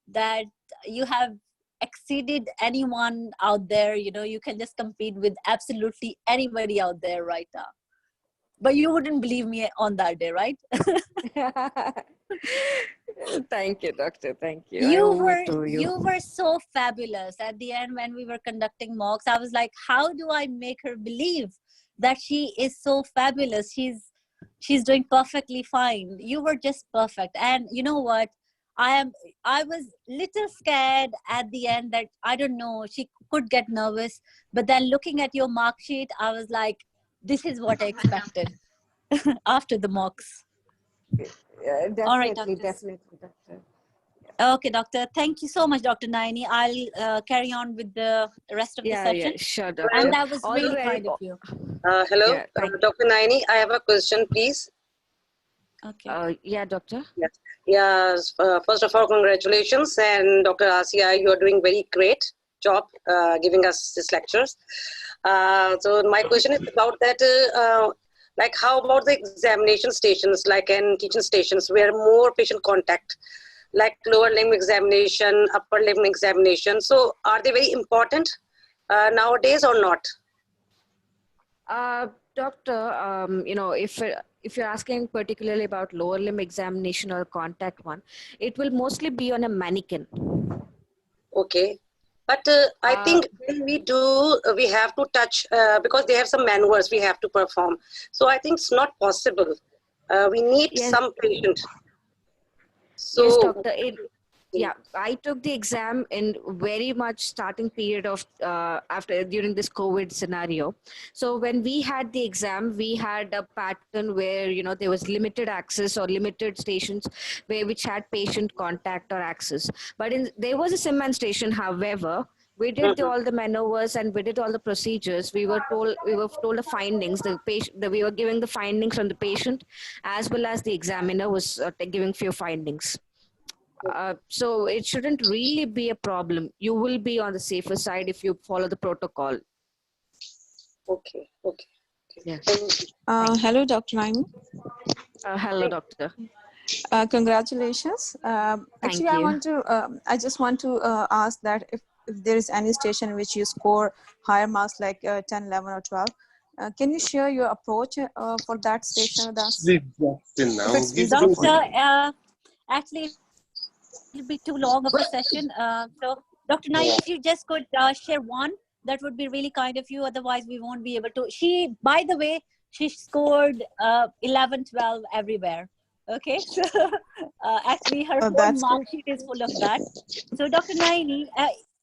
that you have exceeded anyone out there. You can just compete with absolutely anybody out there right now. But you wouldn't believe me on that day, right? Thank you, doctor. Thank you. I you owe were it to you. you were so fabulous at the end when we were conducting mocks. I was like, how do I make her believe that she is so fabulous? She's doing perfectly fine. You were just perfect. And you know what, I was little scared at the end that I don't know, she could get nervous. But then looking at your mark sheet, I was like, this is what I expected after the mocks. All right, Definitely, doctors. definitely, doctor. Okay, doctor. Thank you so much, Dr. Naini. I'll carry on with the rest of the session. Yeah, sure, doctor. And that was All the really very, kind of you. Hello, yeah, thank Dr. Naini. I have a question, please. Okay. yeah, doctor. Yes. Yes. First of all, congratulations, and Dr. Asia, you are doing very great job giving us these lectures. So my question is about that. Like, how about the examination stations, like in teaching stations, where more patient contact, like lower limb examination, upper limb examination? So, are they very important nowadays or not? Doctor, if you're asking particularly about lower limb examination or contact one, it will mostly be on a mannequin. Okay. But I think when we do, we have to touch, because they have some maneuvers we have to perform. So I think it's not possible. We need Yes. some patient. So, Yes, doctor. Yeah, I took the exam in very much starting period of during this COVID scenario. So when we had the exam, we had a pattern where there was limited access or limited stations which had patient contact or access. But there was a Simman station, however. We did all the maneuvers and we did all the procedures. We were told the findings. We were giving the findings from the patient, as well as the examiner was giving few findings. So it shouldn't really be a problem. You will be on the safer side if you follow the protocol. okay. Yeah. Hello, Dr. Naimi. Hello, doctor. Congratulations. Actually, you. I just want to ask that if there is any station which you score higher marks like 10, 11 or 12, can you share your approach for that station with us? If it's feasible for Doctor, you. actually, it'll be too long of a session. So, Dr. Naini, if you just could share one, that would be really kind of you. Otherwise, we won't be able to. By the way, she scored 11, 12 everywhere. Okay, so actually her whole mark sheet is full of that. So Dr. Naini,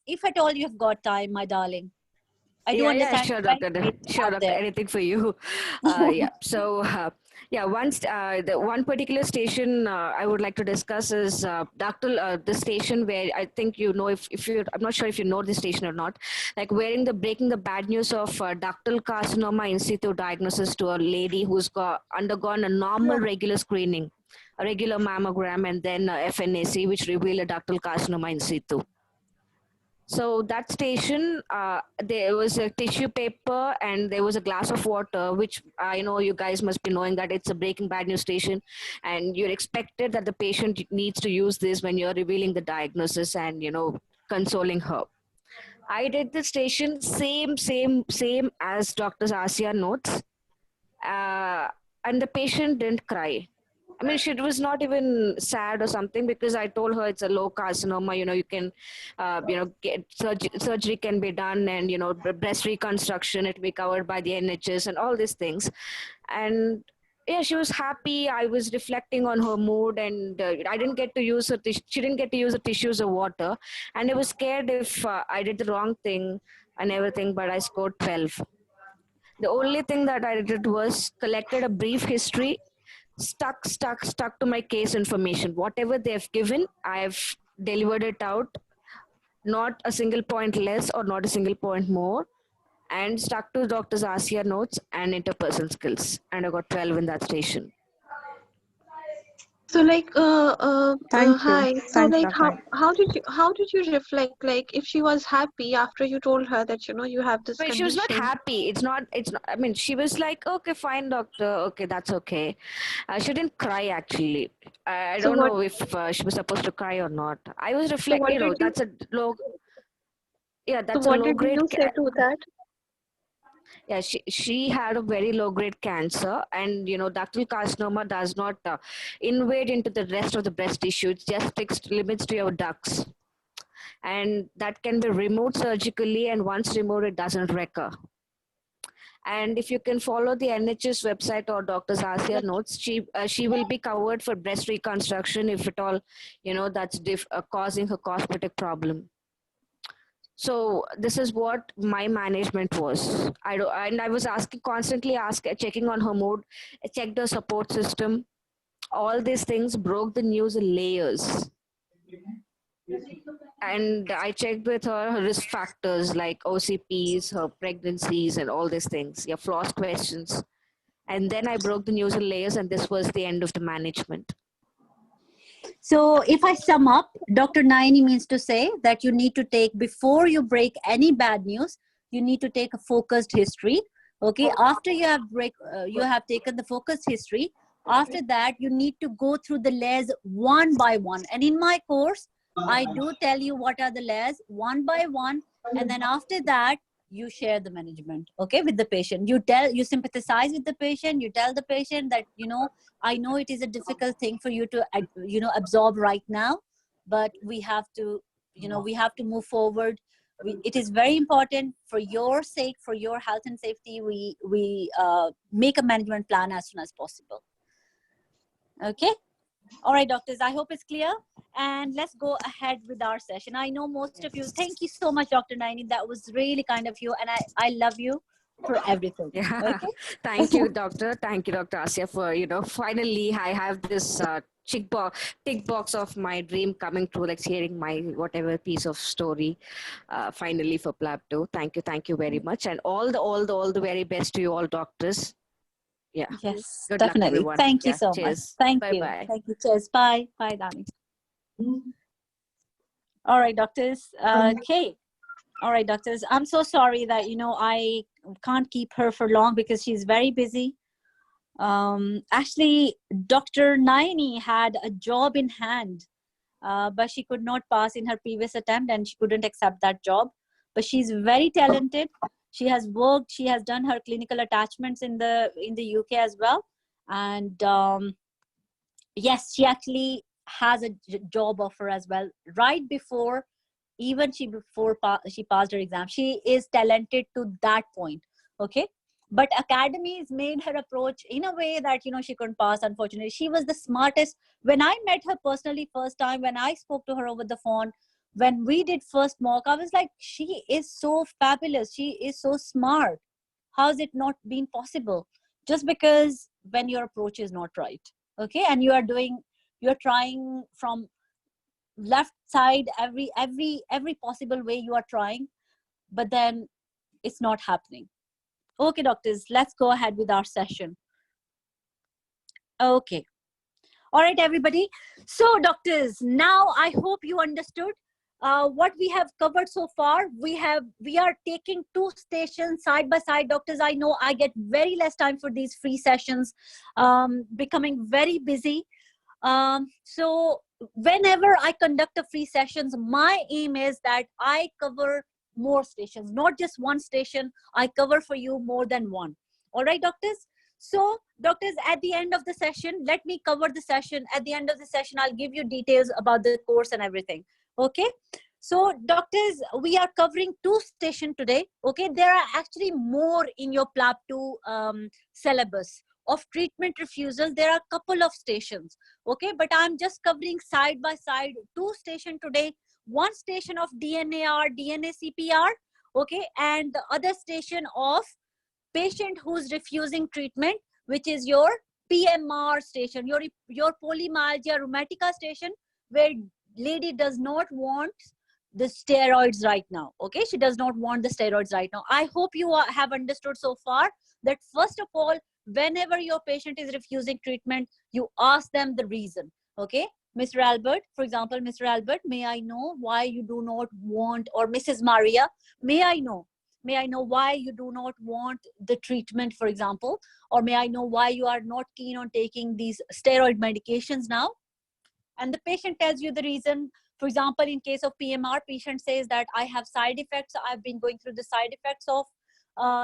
if at all you have got time, my darling, I do understand. Sure, doctor. Sure, doctor. Anything for you. Yeah. So, once the one particular station I would like to discuss is the station where I think if you I'm not sure if you know this station or not, like breaking the bad news of ductal carcinoma in situ diagnosis to a lady who's undergone a normal regular screening, a regular mammogram, and then FNAC, which revealed a ductal carcinoma in situ. So that station, there was a tissue paper and there was a glass of water, which I know you guys must be knowing that it's a Breaking Bad News station, and you're expected that the patient needs to use this when you're revealing the diagnosis and consoling her. I did the station same as Dr. Asia notes, and the patient didn't cry. I mean, she was not even sad or something because I told her it's a low carcinoma. You can, get surgery can be done, and breast reconstruction it will be covered by the NHS and all these things. And yeah, she was happy. I was reflecting on her mood, and I didn't get to use her. She didn't get to use the tissues or water, and I was scared if I did the wrong thing and everything. But I scored 12. The only thing that I did was collected a brief history, stuck to my case information. Whatever they've given, I've delivered it out, not a single point less or not a single point more, and stuck to Dr. Asia notes and interpersonal skills. And I got 12 in that station. So like Thank you. hi. So Thanks, like Dr. how did you reflect, like if she was happy after you told her that you have this But she was not condition? happy. It's not, I mean, she was like, okay, fine, doctor. Okay, that's okay. She didn't cry actually. I So don't what know if she was supposed to cry or not. I was so what reflecting, did you that's a low, yeah, so that's a what low did grade, you say to that? yeah, she had a very low grade cancer, and ductal carcinoma does not invade into the rest of the breast tissue. It just sticks limits to your ducts, and that can be removed surgically, and once removed it doesn't recur. And if you can follow the NHS website or Dr. Zasia notes, she will be covered for breast reconstruction if at all, that's causing her cosmetic problem. So this is what my management was. And I was checking on her mood, I checked her support system. All these things broke the news in layers. And I checked with her risk factors like OCPs, her pregnancies, and all these things. Yeah, floss questions. And then I broke the news in layers, and this was the end of the management. So if I sum up, Dr. Naini means to say that you need to take, before you break any bad news, you need to take a focused history. Okay, after you have taken the focused history, after that you need to go through the layers one by one. And in my course, I do tell you what are the layers one by one, and then after that you share the management, okay, with the patient. You sympathize with the patient, you tell the patient that I know it is a difficult thing for you to absorb right now, but we have to move forward. It is very important for your sake, for your health and safety. We make a management plan as soon as possible. Okay. All right, doctors, I hope it's clear. And let's go ahead with our session. I know most of you, thank you so much, Dr. Naini. That was really kind of you. And I love you for everything. Yeah. Okay? Thank you, doctor. Thank you, Dr. Asya, for, finally I have this tick box of my dream coming true, like sharing my whatever piece of story finally for Plab 2. Thank you very much. And all the very best to you all, doctors. Yeah. Yes, Good luck, definitely. everyone. Thank you Yeah. so much. Cheers. Thank you. Bye-bye. Thank you. Cheers. Bye. Bye, Dani. All right, doctors. Okay. All right, doctors. I'm so sorry that, I can't keep her for long because she's very busy. Actually, Dr. Naini had a job in hand, but she could not pass in her previous attempt and she couldn't accept that job. But she's very talented. She has worked, she has done her clinical attachments in the UK as well. And yes, she actually has a job offer as well. Right before, even she passed her exam, she is talented to that point. Okay. But academies made her approach in a way that she couldn't pass. Unfortunately, she was the smartest. When I met her personally first time, when I spoke to her over the phone, when we did first mock, I was like, she is so fabulous, she is so smart. How has it not been possible? Just because when your approach is not right, okay, and you're trying from left side, every possible way you are trying, but then it's not happening. Okay, doctors, let's go ahead with our session. Okay. All right, everybody. So, doctors, now I hope you understood what we have covered so far. We are taking 2 stations side by side. Doctors, I know I get very less time for these free sessions, becoming very busy. So whenever I conduct a free sessions, my aim is that I cover more stations, not just one station. I cover for you more than one. All right, doctors. So doctors, at the end of the session, let me cover the session. At the end of the session, I'll give you details about the course and everything. Okay. So doctors, we are covering 2 stations today. Okay. There are actually more in your Plab 2 syllabus of treatment refusal. There are a couple of stations. Okay. But I'm just covering side by side 2 stations today. One station of DNAR, DNA CPR. Okay. And the other station of patient who's refusing treatment, which is your PMR station, your polymyalgia rheumatica station, where lady does not want the steroids right now. Okay, she does not want the steroids right now. I hope you have understood so far that first of all, whenever your patient is refusing treatment, you ask them the reason. Okay, Mr. Albert, for example, Mr. Albert, may I know why you do not want, or Mrs. Maria, may I know why you do not want the treatment, for example, or may I know why you are not keen on taking these steroid medications now? And the patient tells you the reason. For example, in case of PMR, patient says that I have side effects. I've been going through the side effects of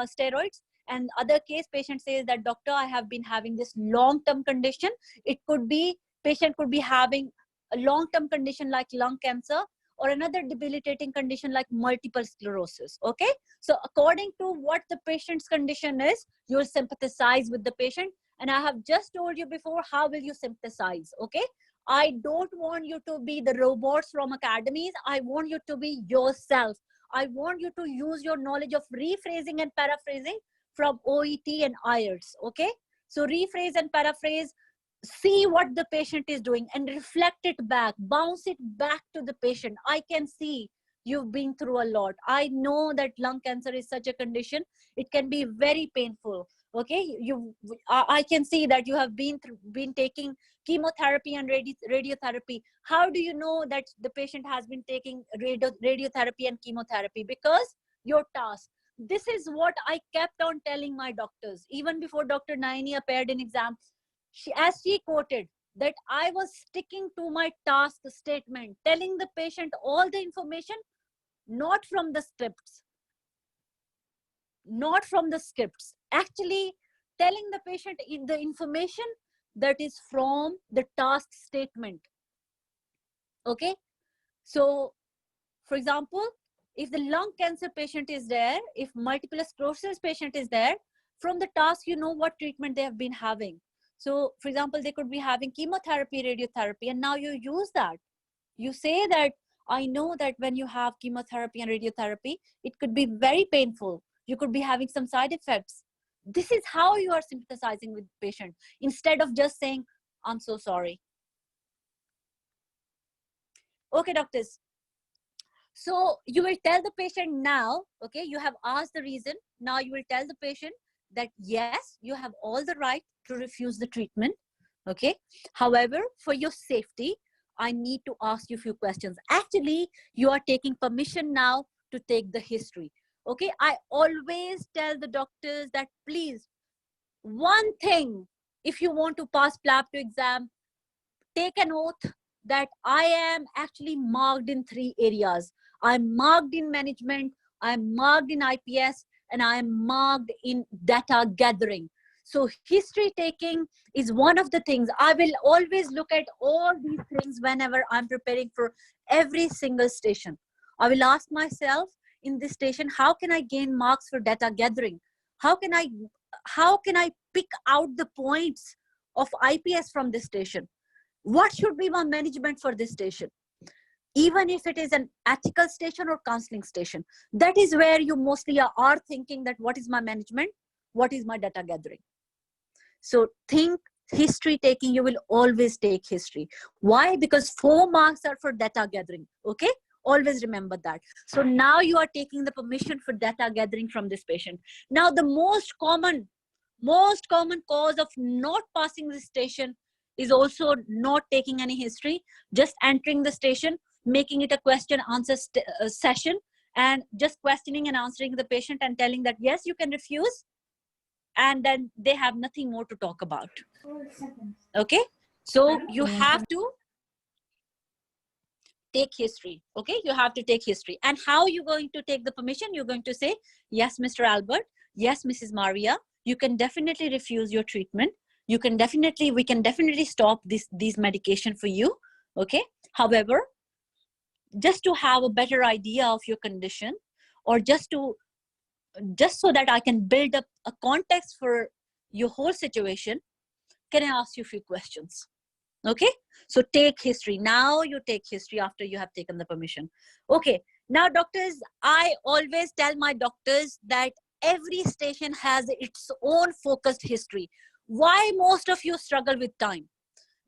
steroids. And other case, patient says that doctor, I have been having this long-term condition. It could be, patient could be having a long-term condition like lung cancer, or another debilitating condition like multiple sclerosis. Okay, so according to what the patient's condition is, you'll sympathize with the patient. And I have just told you before, how will you sympathize? Okay, I don't want you to be the robots from academies. I want you to be yourself. I want you to use your knowledge of rephrasing and paraphrasing from OET and IELTS. Okay, so rephrase and paraphrase, see what the patient is doing and reflect it back, bounce it back to the patient. I can see you've been through a lot. I know that lung cancer is such a condition, it can be very painful. Okay, I can see that you have been taking chemotherapy and radiotherapy. How do you know that the patient has been taking radiotherapy and chemotherapy? Because your task. This is what I kept on telling my doctors even before Dr. Naini appeared in exam. As she quoted, that I was sticking to my task statement, telling the patient all the information, not from the scripts, actually telling the patient the information that is from the task statement. Okay, so for example, if the lung cancer patient is there, if multiple sclerosis patient is there, from the task you know what treatment they have been having. So for example, they could be having chemotherapy, radiotherapy, and now you use that. You say that, I know that when you have chemotherapy and radiotherapy, it could be very painful. You could be having some side effects. This is how you are sympathizing with the patient, instead of just saying, I'm so sorry. Okay, doctors. So you will tell the patient now, okay, you have asked the reason. Now you will tell the patient that, yes, you have all the right to refuse the treatment. Okay. However, for your safety, I need to ask you a few questions. Actually, you are taking permission now to take the history. Okay. I always tell the doctors that, please, one thing, if you want to pass Plab to exam, take an oath that I am actually marked in 3 areas. I'm marked in management, I'm marked in IPS, and I'm marked in data gathering. So history taking is one of the things. I will always look at all these things whenever I'm preparing for every single station. I will ask myself in this station, how can I gain marks for data gathering? How can I pick out the points of IPS from this station? What should be my management for this station? Even if it is an ethical station or counseling station, that is where you mostly are thinking that what is my management, what is my data gathering. So think history taking, you will always take history. Why? Because 4 marks are for data gathering. Okay, always remember that. So now you are taking the permission for data gathering from this patient. Now the most common cause of not passing the station is also not taking any history, just entering the station, making it a question answer session, and just questioning and answering the patient and telling that, yes, you can refuse. And then they have nothing more to talk about. Okay. So you have to take history. Okay. You have to take history. And how are you going to take the permission? You're going to say, yes, Mr. Albert. Yes, Mrs. Maria. You can definitely refuse your treatment. We can definitely stop these medication for you. Okay. However, just to have a better idea of your condition, or just so that I can build up a context for your whole situation, can I ask you a few questions? Okay. So take history. Now you take history after you have taken the permission. Okay. Now, doctors, I always tell my doctors that every station has its own focused history. Why most of you struggle with time?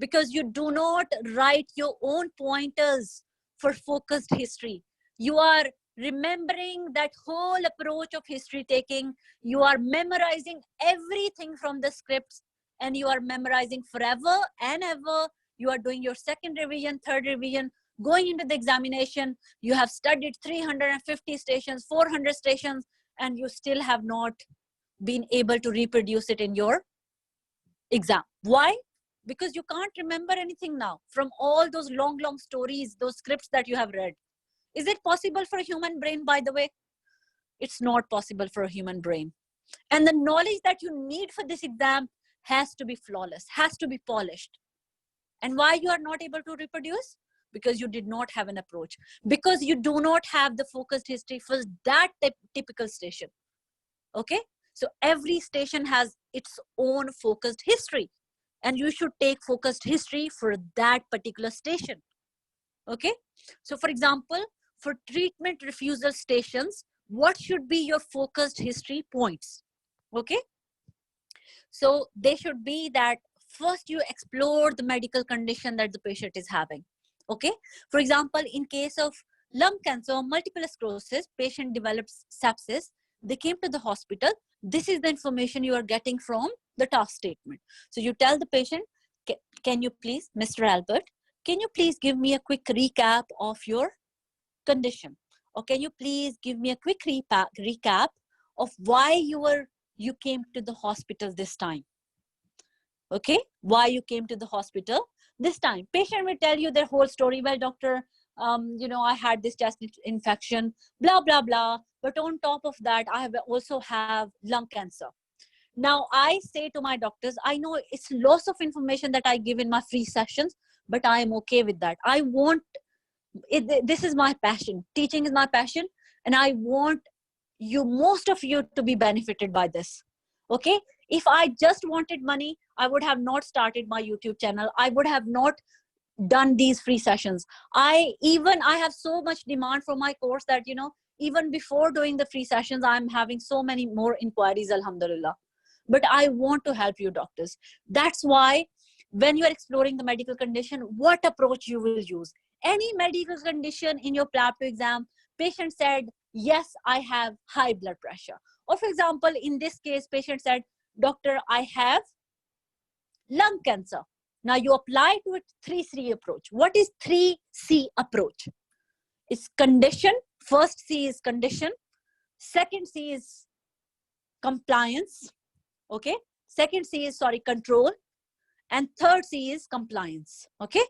Because you do not write your own pointers for focused history. You are remembering that whole approach of history taking. You are memorizing everything from the scripts, and you are memorizing forever and ever. you are doing your second revision, third revision, going into the examination, you have studied 350 stations, 400 stations, and you still have not been able to reproduce it in your exam. Why? Because you can't remember anything now from all those long stories, those scripts that you have read. Is it possible for a human brain, by the way? It's not possible for a human brain. And the knowledge that you need for this exam has to be flawless, has to be polished. And why you are not able to reproduce? Because you did not have an approach. Because you do not have the focused history for that typical station. Okay? So every station has its own focused history. And you should take focused history for that particular station. Okay? So for example, for treatment refusal stations, what should be your focused history points? Okay? So they should be that first you explore the medical condition that the patient is having. Okay? For example, in case of lung cancer or multiple sclerosis, patient develops sepsis, they came to the hospital. This is the information you are getting from the task statement. So you tell the patient, can you please, Mr. Albert, can you please give me a quick recap of your condition? Or can you please give me a quick recap of why you came to the hospital this time? Okay, why you came to the hospital this time. Patient will tell you their whole story. Well, doctor, I had this chest infection, blah, blah, blah. But on top of that, I also have lung cancer. Now, I say to my doctors, I know it's lots of information that I give in my free sessions, but I am okay with that. I want this is my passion. Teaching is my passion, and I want most of you to be benefited by this. Okay? If I just wanted money, I would have not started my YouTube channel. I would have not done these free sessions. I have so much demand for my course that, even before doing the free sessions, I'm having so many more inquiries, alhamdulillah. But I want to help you doctors. That's why when you are exploring the medical condition, what approach you will use. Any medical condition in your Plab 2 exam, patient said, yes, I have high blood pressure. Or for example, in this case, patient said, doctor, I have lung cancer. Now you apply to it 3C approach. What is 3C approach? It's condition. First C is condition. Second C is compliance. Okay. Second C is, control. And third C is compliance. Okay.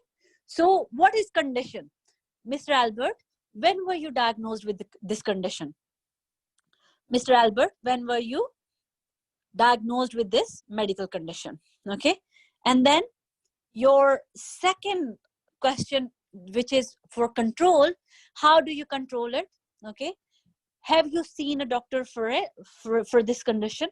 So what is condition? Mr. Albert, when were you diagnosed with this condition? Mr. Albert, when were you diagnosed with this medical condition? Okay. And then your second question, which is for control, how do you control it? Okay. Have you seen a doctor for this condition?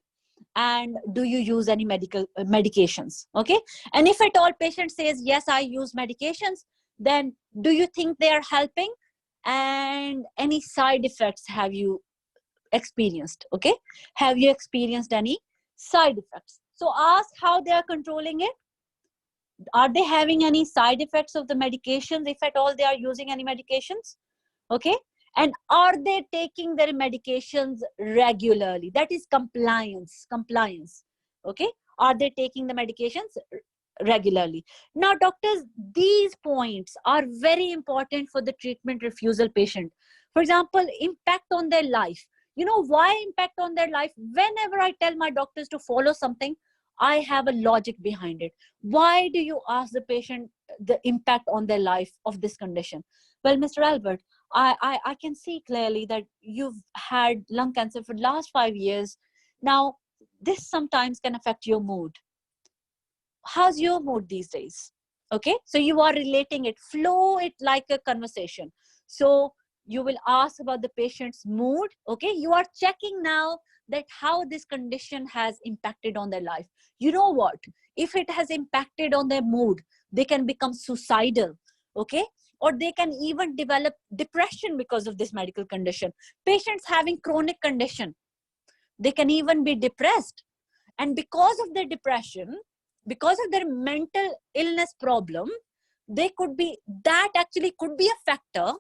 And do you use any medications? Okay. And if at all patient says, yes, I use medications, then do you think they are helping? And any side effects have you experienced? Okay. Have you experienced any side effects? So ask how they are controlling it. Are they having any side effects of the medications, if at all they are using any medications? Okay. And are they taking their medications regularly? That is compliance. Okay. Are they taking the medications regularly? Now, doctors, these points are very important for the treatment refusal patient. For example, impact on their life. You know why impact on their life? Whenever I tell my doctors to follow something, I have a logic behind it. Why do you ask the patient the impact on their life of this condition? Well, Mr. Albert, I can see clearly that you've had lung cancer for the last 5 years. Now, this sometimes can affect your mood. How's your mood these days? Okay, so you are relating it, flow it like a conversation. So you will ask about the patient's mood. Okay, you are checking now that how this condition has impacted on their life. You know what? If it has impacted on their mood, they can become suicidal. Okay, or they can even develop depression because of this medical condition. Patients having chronic condition, they can even be depressed. And because of their depression, because of their mental illness problem, that actually could be a factor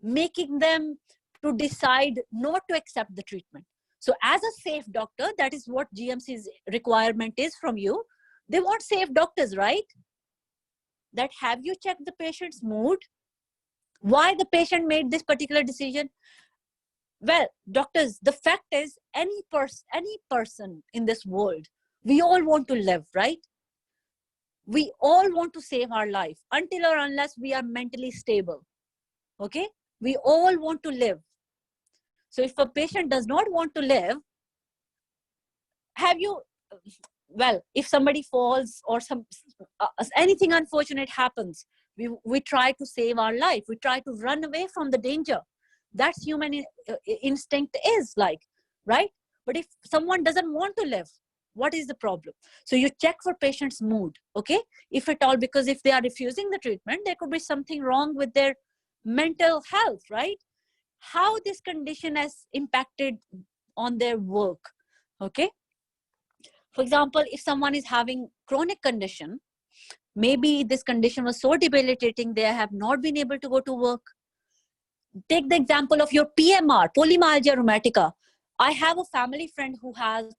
making them to decide not to accept the treatment. So as a safe doctor, that is what GMC's requirement is from you. They want safe doctors, right? that have you checked the patient's mood? Why the patient made this particular decision? Well, doctors, the fact is any person in this world, we all want to live, right? We all want to save our life until or unless we are mentally stable. Okay? We all want to live. So if a patient does not want to live, have you, well, if somebody falls or anything unfortunate happens, we try to save our life. We try to run away from the danger. That's human instinct is like, right? But if someone doesn't want to live, what is the problem? So you check for patient's mood, okay? If at all, because if they are refusing the treatment, there could be something wrong with their mental health, right? How this condition has impacted on their work, okay? For example, if someone is having chronic condition, maybe this condition was so debilitating, they have not been able to go to work. Take the example of your PMR, polymyalgia rheumatica. I have a family friend who has,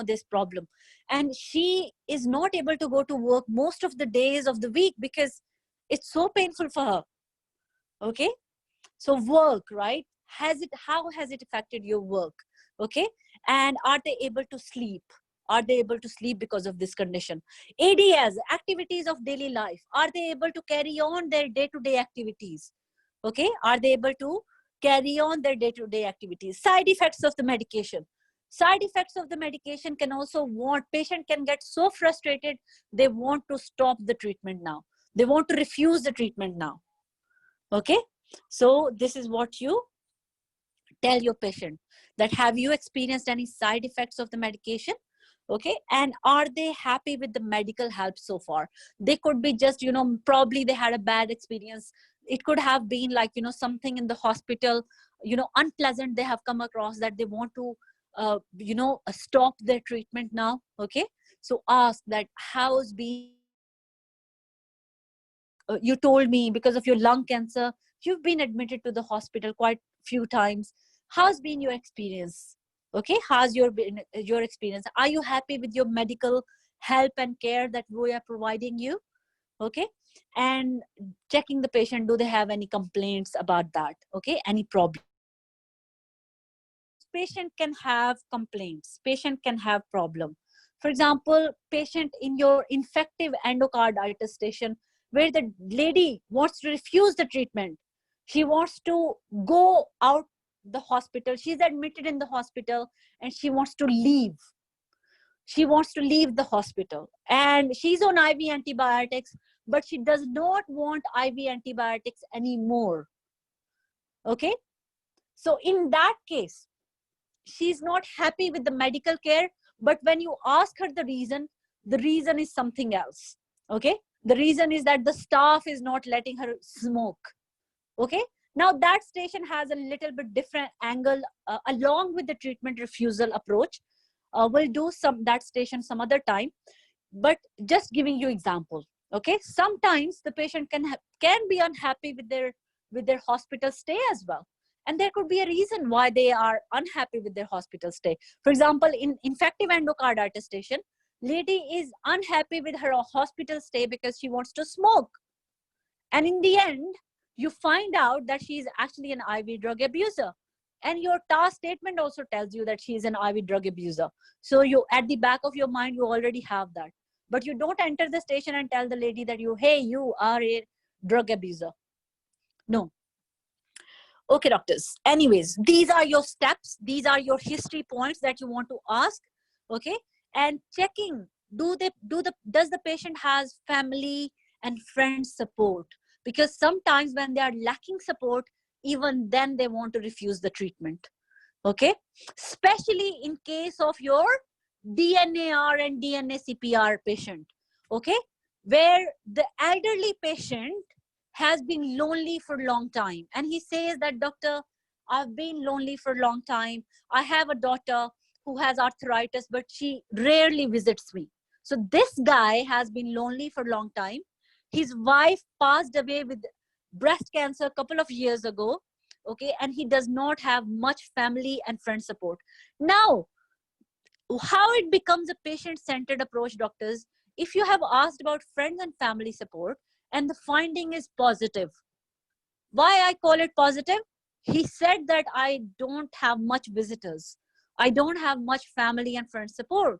this problem, and she is not able to go to work most of the days of the week because it's so painful for her. Okay, so work, right? How has it affected your work? Okay, and are they able to sleep? Are they able to sleep because of this condition? ADS, activities of daily life. Are they able to carry on their day-to-day activities? Okay, are they able to carry on their day-to-day activities? Side effects of the medication. Side effects of the medication can also patient can get so frustrated, they want to stop the treatment now. They want to refuse the treatment now. Okay, so this is what you tell your patient, that have you experienced any side effects of the medication? Okay, and are they happy with the medical help so far? They could be just, probably they had a bad experience. It could have been like, something in the hospital, unpleasant they have come across, that they want to stop their treatment now. Okay, so ask that, how's been your experience? You told me because of your lung cancer you've been admitted to the hospital quite few times. How's been your experience? Okay, how's your experience? Are you happy with your medical help and care that we are providing you? Okay, and checking the patient, do they have any complaints about that? Okay, any problem? Patient can have complaints, patient can have problem. For example, patient in your infective endocarditis station, where the lady wants to refuse the treatment, she wants to go out the hospital, she's admitted in the hospital and she wants to leave. She wants to leave the hospital and she's on IV antibiotics, but she does not want IV antibiotics anymore. Okay, so in that case, she's not happy with the medical care, but when you ask her the reason is something else. Okay, the reason is that the staff is not letting her smoke. Okay, now that station has a little bit different angle, along with the treatment refusal approach. We'll do that station some other time, but just giving you example. Okay, sometimes the patient can be unhappy with their hospital stay as well, and there could be a reason why they are unhappy with their hospital stay. For example, in infective endocarditis station, lady is unhappy with her hospital stay because she wants to smoke, and in the end you find out that she is actually an IV drug abuser, and your task statement also tells you that she is an IV drug abuser. So you, at the back of your mind, you already have that, but you don't enter the station and tell the lady that you are a drug abuser. No. Okay, doctors. Anyways, these are your steps. These are your history points that you want to ask. Okay, and checking, does the patient has family and friends support? Because sometimes when they are lacking support, even then they want to refuse the treatment. Okay, especially in case of your DNAR and DNA CPR patient. Okay, where the elderly patient has been lonely for a long time and he says that, doctor, I've been lonely for a long time. I have a daughter who has arthritis, but she rarely visits me. So this guy has been lonely for a long time. His wife passed away with breast cancer a couple of years ago. Okay, and he does not have much family and friend support. Now, how it becomes a patient-centered approach, doctors? If you have asked about friends and family support, and the finding is positive. Why I call it positive? He said that I don't have much visitors. I don't have much family and friend support.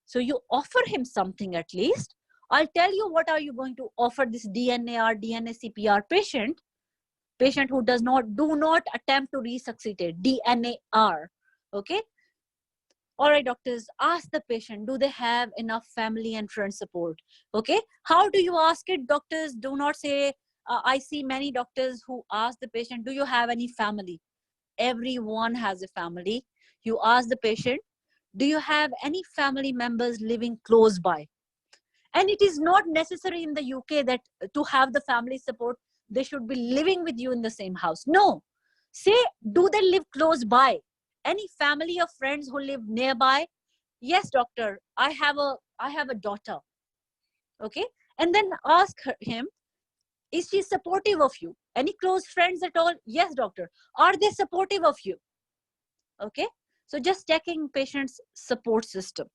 So you offer him something at least. I'll tell you what are you going to offer this DNA or DNA CPR patient who do not attempt to resuscitate, DNAR. Okay. All right, doctors, ask the patient, do they have enough family and friend support? Okay. How do you ask it? Doctors do not say, I see many doctors who ask the patient, do you have any family? Everyone has a family. You ask the patient, do you have any family members living close by? And it is not necessary in the UK that to have the family support, they should be living with you in the same house. No. Say, do they live close by? Any family or friends who live nearby? Yes, doctor, I have a daughter. Okay. And then ask him, is she supportive of you? Any close friends at all? Yes, doctor. Are they supportive of you? Okay. So just checking patient's support system.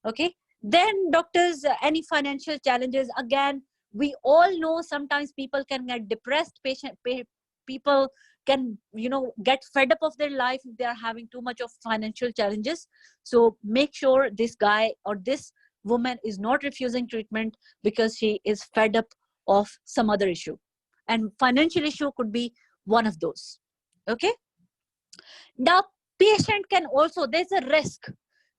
Okay. Then doctors, any financial challenges? Again, we all know sometimes people can get depressed. People can, get fed up of their life if they are having too much of financial challenges. So make sure this guy or this woman is not refusing treatment because she is fed up of some other issue. And financial issue could be one of those. Okay. Now, patient can also, there's a risk.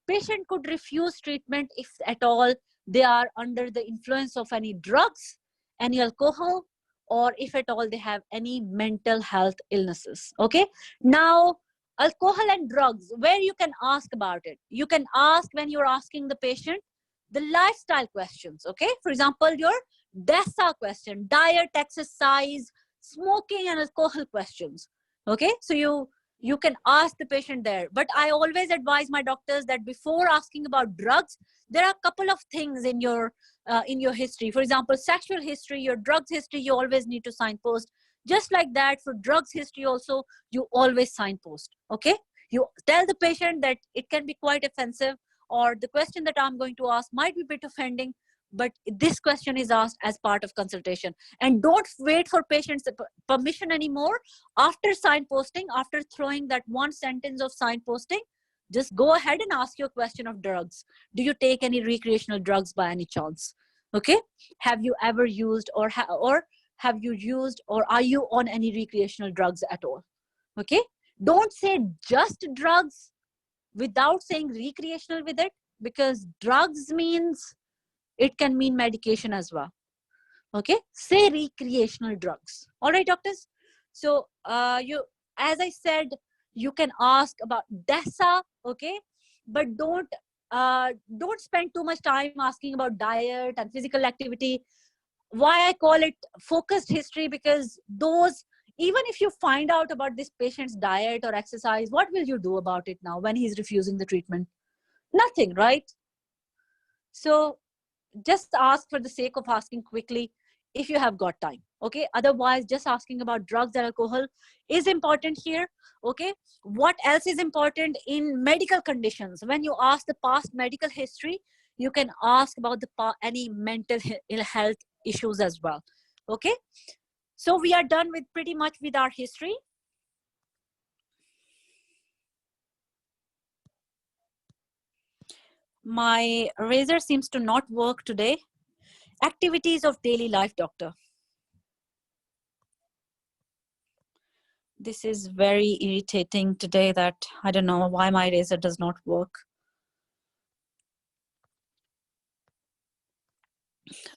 Patient could refuse treatment if at all they are under the influence of any drugs, any alcohol, or if at all they have any mental health illnesses. Okay. Now, alcohol and drugs, where you can ask about it. You can ask when you're asking the patient the lifestyle questions. Okay. For example, your DESA question, diet, exercise, smoking, and alcohol questions. Okay. So you can ask the patient there. But I always advise my doctors that before asking about drugs, there are a couple of things in your history. For example, sexual history, your drugs history, you always need to signpost. Just like that, for drugs history also, you always signpost. Okay. You tell the patient that it can be quite offensive, or the question that I'm going to ask might be a bit offending, but this question is asked as part of consultation. And don't wait for patient's permission anymore. After signposting, after throwing that one sentence of signposting, just go ahead and ask your question of drugs. Do you take any recreational drugs by any chance? Okay. Have you ever used or have you used or are you on any recreational drugs at all? Okay. Don't say just drugs without saying recreational with it, because drugs means it can mean medication as well. Okay. Say recreational drugs. All right, doctors. So as I said, you can ask about DESA. Okay. But don't spend too much time asking about diet and physical activity. Why I call it focused history? Because those, even if you find out about this patient's diet or exercise, what will you do about it now when he's refusing the treatment? Nothing, right? So just ask for the sake of asking quickly if you have got time. Okay. Otherwise, just asking about drugs and alcohol is important here. Okay. What else is important in medical conditions? When you ask the past medical history, you can ask about any mental health issues as well. Okay. So we are done with pretty much with our history. My razor seems to not work today. Activities of daily life, doctor. This is very irritating today that I don't know why my razor does not work.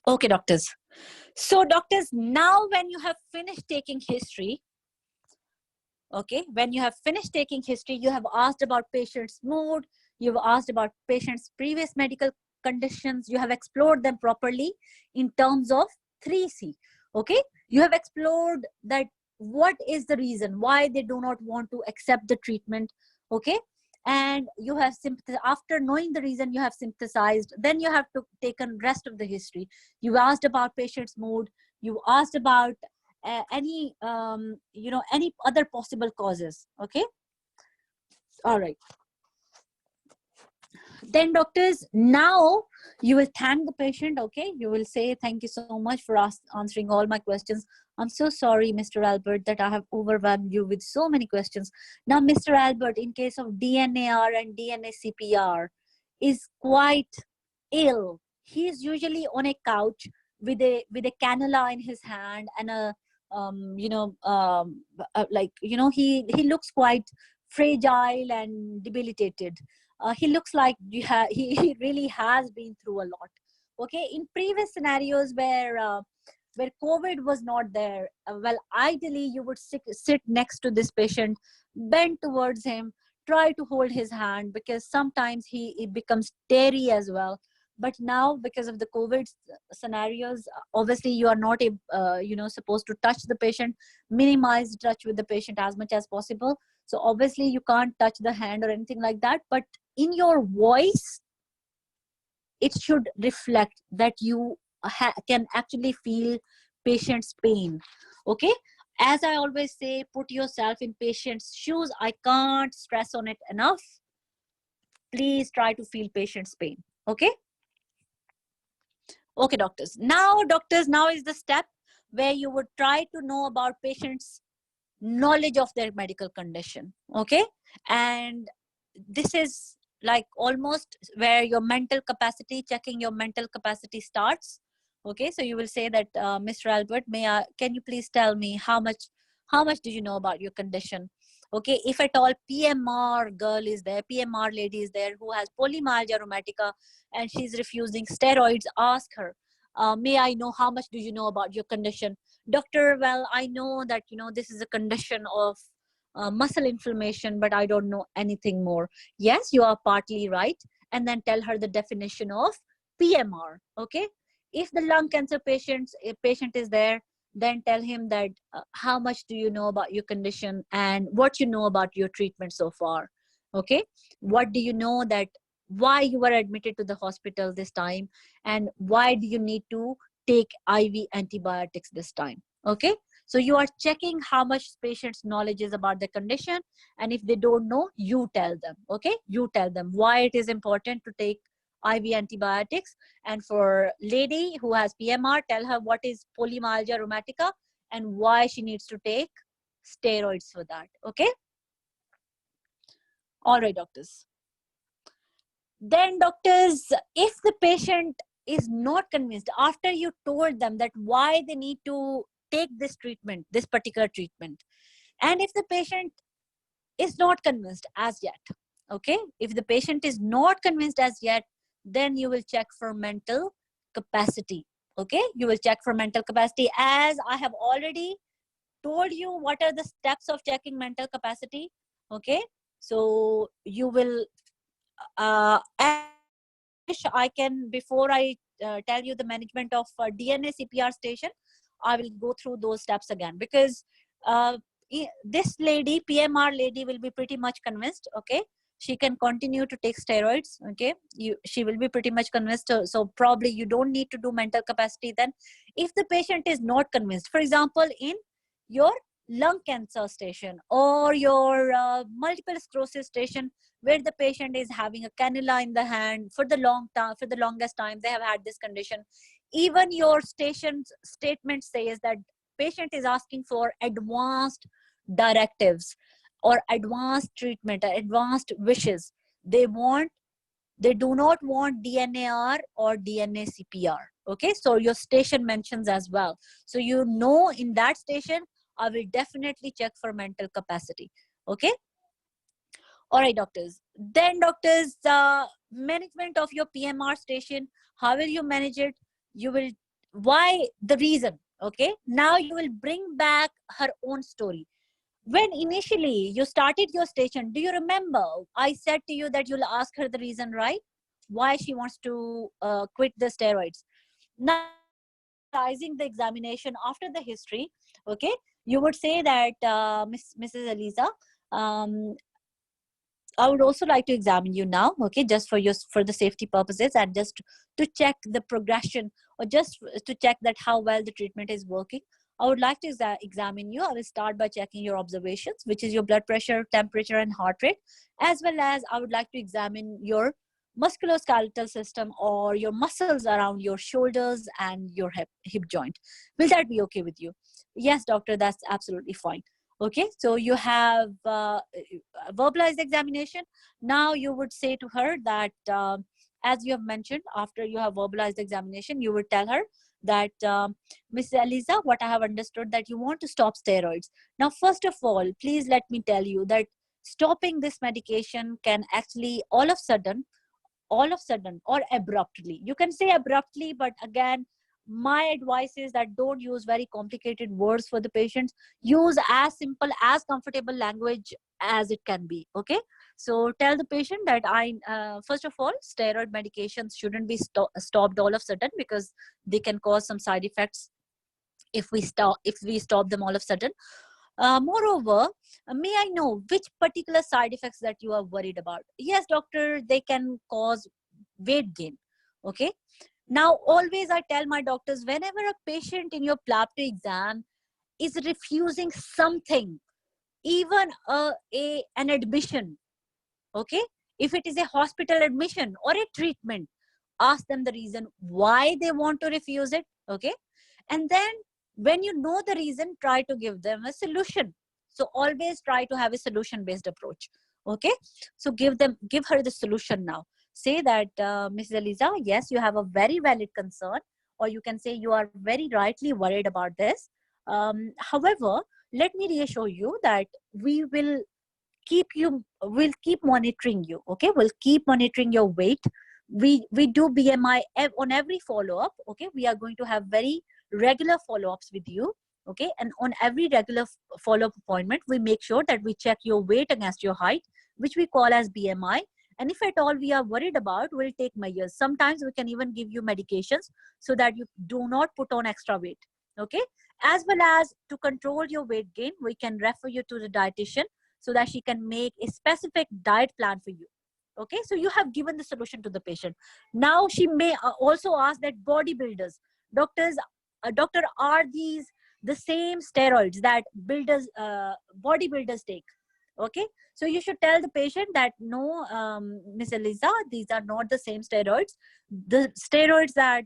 Okay, doctors. So doctors, now when you have finished taking history, okay, when you have finished taking history, you have asked about patient's mood, you've asked about patient's previous medical conditions, you have explored them properly in terms of 3C. Okay, you have explored that what is the reason why they do not want to accept the treatment. Okay, and you have after knowing the reason, you have synthesized. Then you have to taken rest of the history. You asked about patient's mood, you asked about any any other possible causes. Okay. All right. Then doctors, now you will thank the patient. Okay, you will say, thank you so much for answering all my questions. I'm so sorry, Mr. Albert, that I have overwhelmed you with so many questions. Now, Mr. Albert, in case of DNAR and DNA CPR, is quite ill. He is usually on a couch with a cannula in his hand and a he looks quite fragile and debilitated. He looks like he really has been through a lot. Okay, in previous scenarios where COVID was not there, well, ideally you would sit next to this patient, bend towards him, try to hold his hand, because sometimes he becomes teary as well. But now, because of the COVID scenarios, obviously you are not supposed to touch the patient, minimize touch with the patient as much as possible. So obviously you can't touch the hand or anything like that, but in your voice it should reflect that you can actually feel patient's pain. Okay, as I always say, put yourself in patient's shoes. I can't stress on it enough. Please try to feel patient's pain. Okay. Okay, doctors, now is the step where you would try to know about patients' knowledge of their medical condition. Okay, and this is like almost where your mental capacity, checking your mental capacity starts. Okay, so you will say that, Mr. Albert, can you please tell me how much do you know about your condition? Okay, if at all PMR girl is there, PMR lady is there who has polymyalgia rheumatica and she's refusing steroids, ask her, may I know how much do you know about your condition? Doctor, well, I know that this is a condition of muscle inflammation, but I don't know anything more. Yes, you are partly right. And then tell her the definition of PMR. Okay, if the lung cancer patient is there, then tell him that, how much do you know about your condition and what you know about your treatment so far. Okay, what do you know, that why you were admitted to the hospital this time, and why do you need to take IV antibiotics this time. Okay, so you are checking how much patient's knowledge is about the condition, and if they don't know, you tell them. Okay, you tell them why it is important to take IV antibiotics. And for lady who has PMR, tell her what is polymyalgia rheumatica and why she needs to take steroids for that. Okay. All right, doctors. Then doctors, if the patient is not convinced after you told them that why they need to take this treatment, this particular treatment, and if the patient is not convinced as yet, okay, if the patient is not convinced as yet, then you will check for mental capacity. Okay, you will check for mental capacity, as I have already told you what are the steps of checking mental capacity. Okay, so you will I wish I can, before I tell you the management of DNA CPR station, I will go through those steps again, because this lady, PMR lady, will be pretty much convinced. Okay, she can continue to take steroids. Okay, she will be pretty much convinced. So probably you don't need to do mental capacity then. If the patient is not convinced, for example, in your lung cancer station or your multiple sclerosis station, where the patient is having a cannula in the hand for the longest time, they have had this condition, even your station's statement says that patient is asking for advanced directives or advanced treatment or advanced wishes. They do not want DNAR or DNA CPR. Okay, so your station mentions as well, so in that station I will definitely check for mental capacity. Okay. All right, doctors. Then doctors, management of your PMR station, how will you manage it? You will, why the reason? Okay, now you will bring back her own story. When initially you started your station, do you remember I said to you that you'll ask her the reason, right? Why she wants to quit the steroids. Now, analyzing the examination after the history, okay, you would say that, Mrs. Eliza, um, I would also like to examine you now, okay, just for the safety purposes and just to check the progression, or just to check that how well the treatment is working. I would like to examine you. I will start by checking your observations, which is your blood pressure, temperature, and heart rate, as well as I would like to examine your musculoskeletal system or your muscles around your shoulders and your hip joint. Will that be okay with you? Yes, doctor, that's absolutely fine. Okay, so you have verbalized examination. Now you would say to her that, as you have mentioned, after you have verbalized examination, you would tell her that, Mrs. Eliza, what I have understood that you want to stop steroids. Now, first of all, please let me tell you that stopping this medication can actually all of a sudden or abruptly. You can say abruptly, but again, my advice is that don't use very complicated words for the patients. Use as simple, as comfortable language as it can be. Okay, so tell the patient that first of all, steroid medications shouldn't be stopped all of a sudden, because they can cause some side effects if we stop them all of a sudden. Moreover, may I know which particular side effects that you are worried about? Yes, doctor, they can cause weight gain. Okay. Now, always I tell my doctors, whenever a patient in your Plab exam is refusing something, even an admission, okay, if it is a hospital admission or a treatment, ask them the reason why they want to refuse it. Okay. And then when you know the reason, try to give them a solution. So always try to have a solution based approach. Okay, so give her the solution. Now say that, Mrs. Eliza, yes, you have a very valid concern, or you can say you are very rightly worried about this. However, let me reassure you that we will we'll keep monitoring you. Okay, we'll keep monitoring your weight. We do BMI on every follow-up. Okay, we are going to have very regular follow-ups with you. Okay, and on every regular follow-up appointment, we make sure that we check your weight against your height, which we call as BMI. And if at all we are worried about, we'll take measures. Sometimes we can even give you medications so that you do not put on extra weight. Okay, as well as to control your weight gain, we can refer you to the dietitian so that she can make a specific diet plan for you. Okay, so you have given the solution to the patient. Now she may also ask that bodybuilders, doctor, are these the same steroids that bodybuilders take? Okay, so you should tell the patient that no, Miss Eliza, these are not the same steroids. The steroids that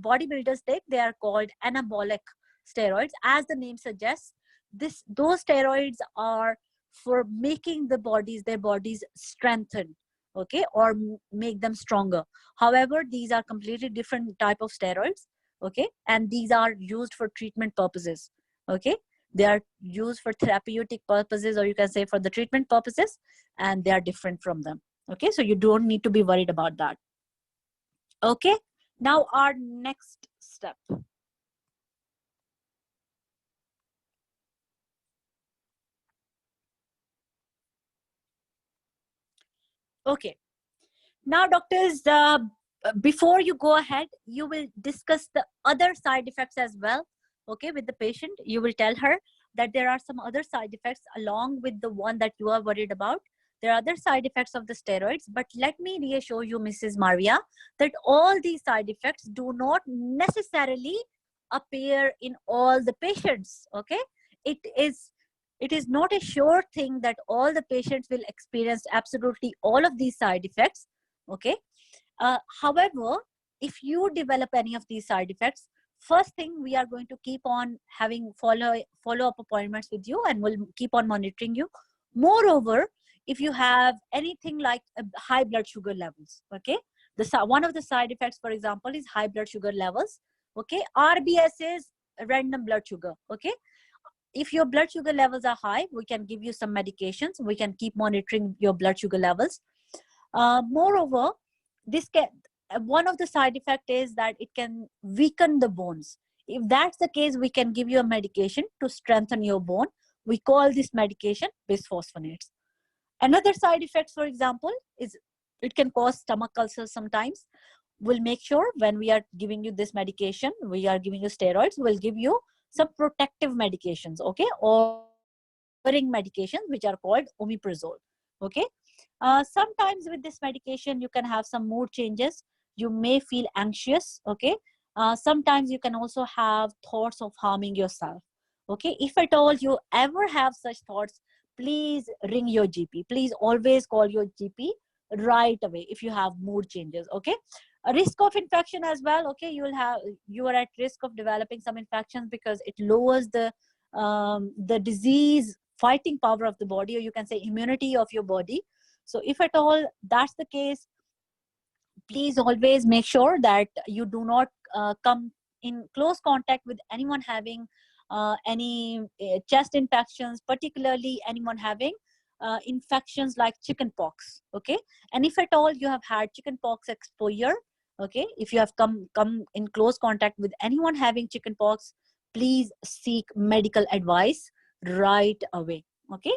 bodybuilders take, they are called anabolic steroids. As the name suggests, those steroids are for making their bodies strengthen, okay, or make them stronger. However, these are completely different type of steroids. Okay, and these are used for treatment purposes. Okay, they are used for therapeutic purposes, or you can say for the treatment purposes, and they are different from them. Okay, so you don't need to be worried about that. Okay, now our next step. Okay, now doctors, before you go ahead, you will discuss the other side effects as well. Okay, with the patient, you will tell her that there are some other side effects along with the one that you are worried about. There are other side effects of the steroids, but let me reassure you, Mrs. Maria, that all these side effects do not necessarily appear in all the patients. Okay, it is not a sure thing that all the patients will experience absolutely all of these side effects. Okay, however, if you develop any of these side effects, first thing, we are going to keep on having follow-up appointments with you, and we'll keep on monitoring you. Moreover, if you have anything like high blood sugar levels, okay, one of the side effects, for example, is high blood sugar levels. Okay, RBS is random blood sugar. Okay, if your blood sugar levels are high, we can give you some medications. We can keep monitoring your blood sugar levels. Moreover, one of the side effect is that it can weaken the bones. If that's the case, we can give you a medication to strengthen your bone. We call this medication bisphosphonates. Another side effect, for example, is it can cause stomach ulcers sometimes. We'll make sure when we are giving you this medication, we are giving you steroids, we'll give you some protective medications, okay, or lowering medications, which are called omeprazole. Okay, sometimes with this medication, you can have some mood changes. You may feel anxious. Okay, sometimes you can also have thoughts of harming yourself. Okay, if at all you ever have such thoughts, please ring your GP. Please always call your GP right away if you have mood changes. Okay, a risk of infection as well. Okay, you are at risk of developing some infections because it lowers the disease fighting power of the body, or you can say immunity of your body. So if at all that's the case, please always make sure that you do not come in close contact with anyone having any chest infections, particularly anyone having infections like chickenpox. Okay, and if at all you have had chickenpox exposure, okay, if you have come in close contact with anyone having chickenpox, please seek medical advice right away. Okay.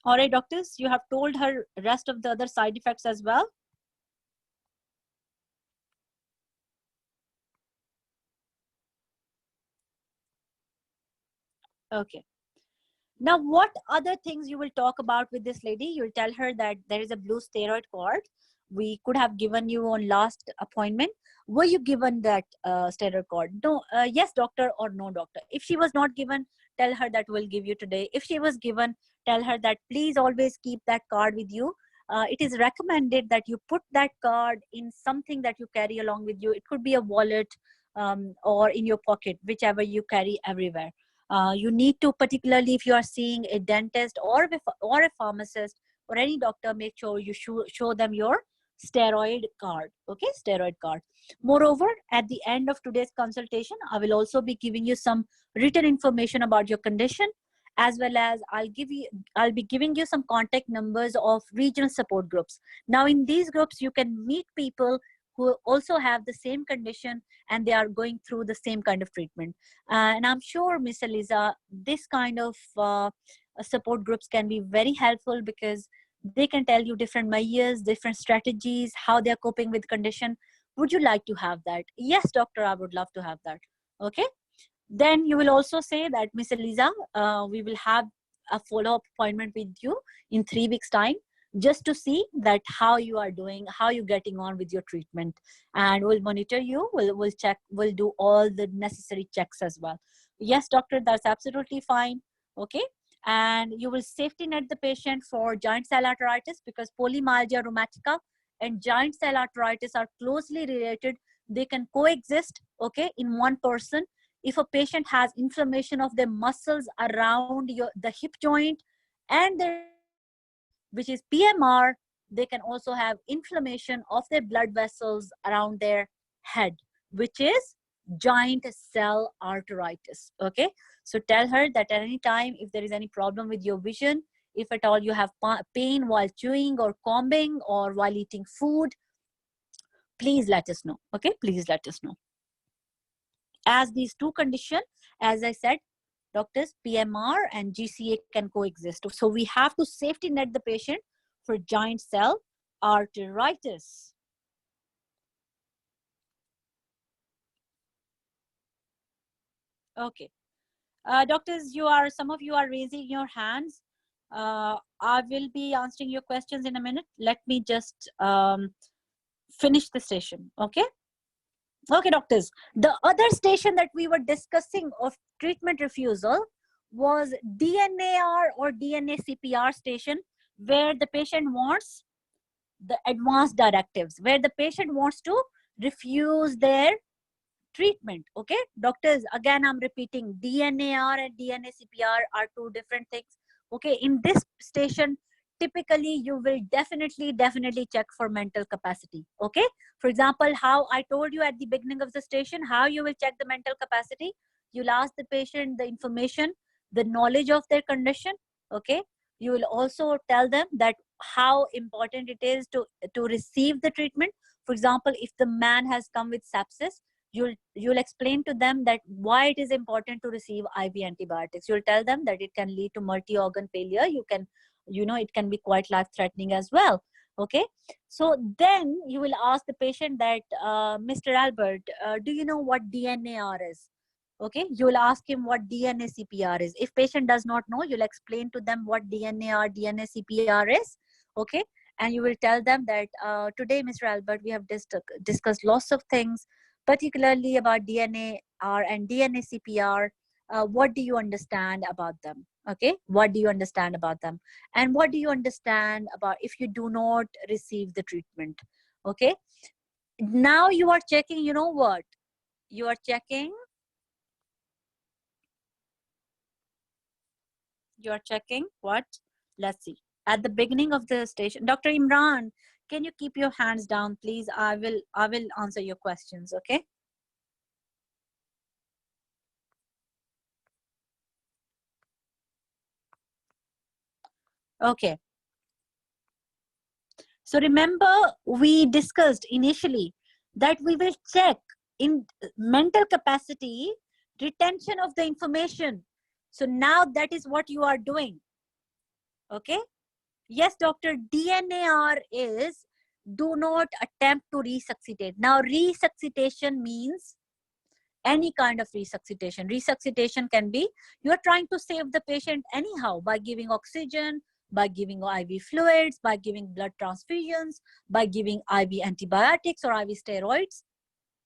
All right, doctors, you have told her rest of the other side effects as well. Okay. Now, what other things you will talk about with this lady? You'll tell her that there is a blue steroid cord. We could have given you on last appointment. Were you given that steroid cord? No. Yes, doctor, or no, doctor. If she was not given, tell her that we'll give you today. If she was given, tell her that please always keep that card with you. It is recommended that you put that card in something that you carry along with you. It could be a wallet or in your pocket, whichever you carry everywhere. You need to, particularly if you are seeing a dentist or a pharmacist or any doctor, make sure you show them your steroid card. Okay, steroid card. Moreover, at the end of today's consultation, I will also be giving you some written information about your condition, as well as I'll be giving you some contact numbers of regional support groups. Now in these groups you can meet people who also have the same condition and they are going through the same kind of treatment. And I'm sure, Miss Eliza, this kind of support groups can be very helpful because they can tell you different measures, different strategies, how they're coping with condition. Would you like to have that? Yes, doctor, I would love to have that. Okay. Then you will also say that, Miss Eliza, we will have a follow-up appointment with you in 3 weeks time, just to see that how you are doing, how you're getting on with your treatment, and we'll monitor you. We'll check, we'll do all the necessary checks as well. Yes, doctor, that's absolutely fine. Okay. And you will safety net the patient for giant cell arteritis, because polymyalgia rheumatica and giant cell arteritis are closely related. They can coexist, okay, in one person. If a patient has inflammation of their muscles around the hip joint and their shoulder, which is PMR, they can also have inflammation of their blood vessels around their head, which is giant cell arteritis. Okay, so tell her that at any time, if there is any problem with your vision, if at all you have pain while chewing or combing or while eating food, please let us know. Okay, please let us know. As these two conditions, as I said, doctors, PMR and GCA can coexist. So we have to safety net the patient for giant cell arteritis. Okay. Doctors, some of you are raising your hands. I will be answering your questions in a minute. Let me just finish the session. Okay. Okay, doctors. The other station that we were discussing of treatment refusal was DNAR or DNA CPR station, where the patient wants the advanced directives, where the patient wants to refuse their treatment. Okay, doctors, again, I'm repeating, DNAR and DNA CPR are two different things. Okay, in this station, typically you will definitely check for mental capacity. Okay, for example, how I told you at the beginning of the station, how you will check the mental capacity. You'll ask the patient the information, the knowledge of their condition. Okay, you will also tell them that how important it is to receive the treatment. For example, if the man has come with sepsis, you'll explain to them that why it is important to receive IV antibiotics. You'll tell them that it can lead to multi-organ failure. It can be quite life-threatening as well. Okay, so then you will ask the patient that, Mr. Albert, do you know what DNAR is? Okay, you will ask him what DNA CPR is. If patient does not know, you'll explain to them what DNAR, DNA CPR is. Okay, and you will tell them that today, Mr. Albert, we have discussed lots of things, particularly about DNAR and DNA CPR. what do you understand about them? Okay, what do you understand about them? And what do you understand about if you do not receive the treatment? Okay, now you are checking, you know what? You are checking, what? Let's see. At the beginning of the station, Dr. Imran, can you keep your hands down, please? I will answer your questions, okay? Okay. So remember, we discussed initially that we will check in mental capacity, retention of the information. So now that is what you are doing. Okay. Yes, doctor, DNAR is do not attempt to resuscitate. Now, resuscitation means any kind of resuscitation. Resuscitation can be you are trying to save the patient anyhow by giving oxygen, by giving IV fluids, by giving blood transfusions, by giving IV antibiotics or IV steroids,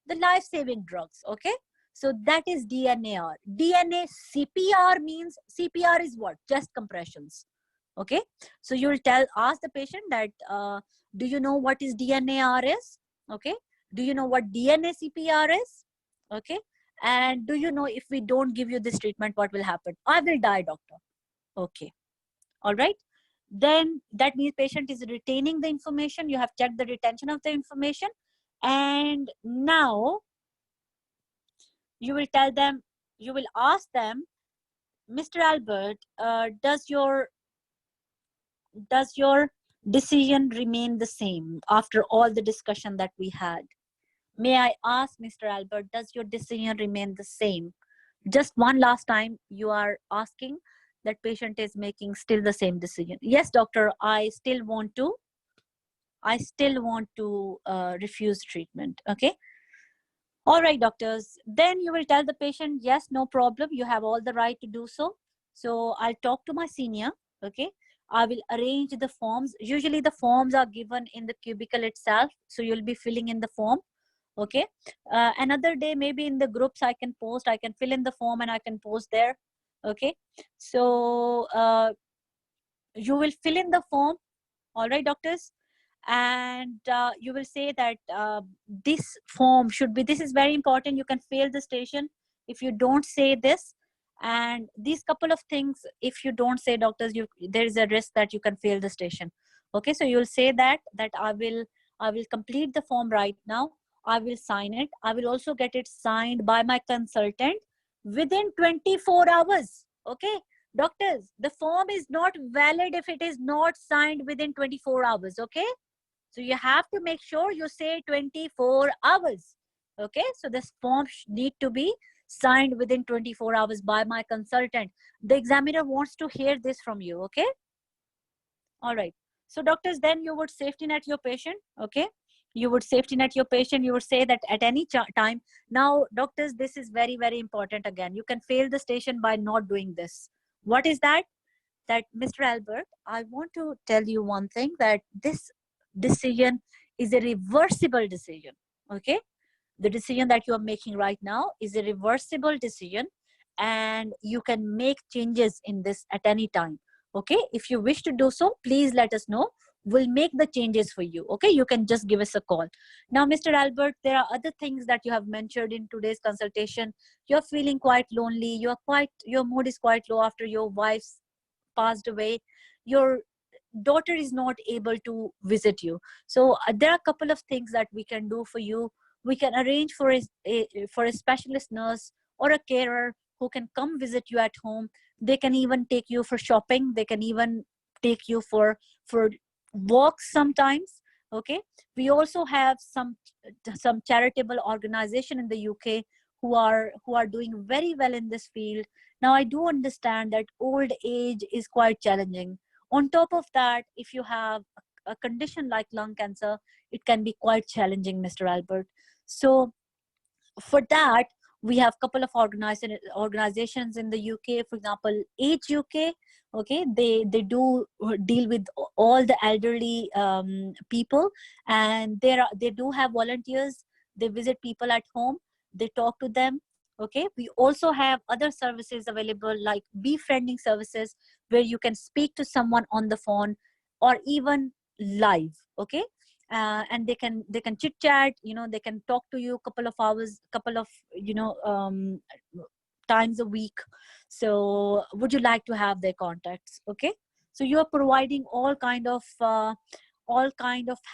the life-saving drugs. Okay, so that is DNAR. DNA CPR means CPR is what? Chest compressions. Okay, so you will ask the patient that do you know what is DNAR is? Okay, do you know what DNA CPR is? Okay, and do you know if we don't give you this treatment, what will happen? I will die, doctor. Okay, all right. Then that means patient is retaining the information. You have checked the retention of the information, and now you will tell them, you will ask them, Mr. Albert, does your decision remain the same after all the discussion that we had? May I ask, Mr. Albert, does your decision remain the same? Just one last time, you are asking that patient is making still the same decision. Yes, doctor, I still want to refuse treatment. Okay. All right, doctors. Then you will tell the patient, yes, no problem. You have all the right to do so. So I'll talk to my senior. Okay. I will arrange the forms. Usually the forms are given in the cubicle itself. So you'll be filling in the form. Okay. Another day, maybe in the groups I can fill in the form and I can post there. Okay. So you will fill in the form. All right, doctors. And you will say that this form should be, this is very important. You can fail the station if you don't say this. And these couple of things, if you don't say, doctors, there is a risk that you can fail the station. Okay, so you'll say that I will complete the form right now. I will sign it. I will also get it signed by my consultant within 24 hours. Okay, doctors, the form is not valid if it is not signed within 24 hours. Okay, so you have to make sure you say 24 hours. Okay, so this form need to be signed within 24 hours by my consultant. The examiner wants to hear this from you. Okay, all right. So doctors, then you would safety net your patient. Okay, you would safety net your patient. You would say that at any time. Now, doctors, this is very, very important. Again, you can fail the station by not doing this. What is that? That, Mr. Albert, I want to tell you one thing, that this decision is a reversible decision. Okay, the decision that you are making right now is a reversible decision, and you can make changes in this at any time. Okay, if you wish to do so, please let us know. We'll make the changes for you. Okay, you can just give us a call. Now, Mr. Albert, there are other things that you have mentioned in today's consultation. You're feeling quite lonely. Your mood is quite low after your wife's passed away. Your daughter is not able to visit you. So there are a couple of things that we can do for you. We can arrange for a specialist nurse or a carer who can come visit you at home. They can even take you for shopping. They can even take you for walks sometimes. Okay, we also have some charitable organization in the UK who are doing very well in this field. Now, I do understand that old age is quite challenging. On top of that, if you have a condition like lung cancer, it can be quite challenging, Mr. Albert. So for that, we have a couple of organizations in the UK. For example, Age UK. Okay, they do deal with all the elderly people, and they do have volunteers. They visit people at home. They talk to them. Okay, we also have other services available like befriending services, where you can speak to someone on the phone or even live. Okay, and they can chit chat, they can talk to you a couple of hours, couple of times a week. So would you like to have their contacts? Okay, so you are providing all kind of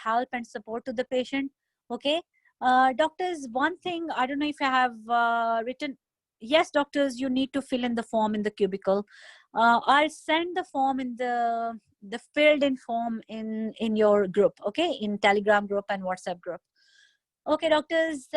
help and support to the patient. Okay, doctors, one thing, I don't know if I have written. Yes, doctors, you need to fill in the form in the cubicle. I'll send the form in the filled in form in your group. Okay, in Telegram group and WhatsApp group. Okay, doctors.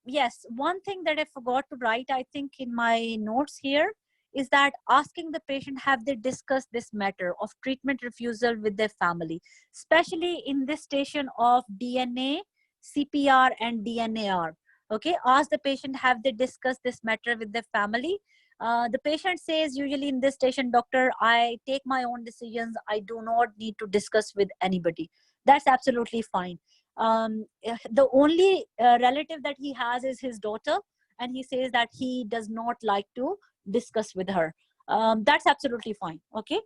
Yes, one thing that I forgot to write, I think, in my notes here, is that asking the patient, have they discussed this matter of treatment refusal with their family, especially in this station of DNA, CPR, and DNAR. Okay, ask the patient, have they discussed this matter with their family? The patient says usually in this station, doctor, I take my own decisions. I do not need to discuss with anybody. That's absolutely fine. The only relative that he has is his daughter, and he says that he does not like to discuss with her. That's absolutely fine. Okay,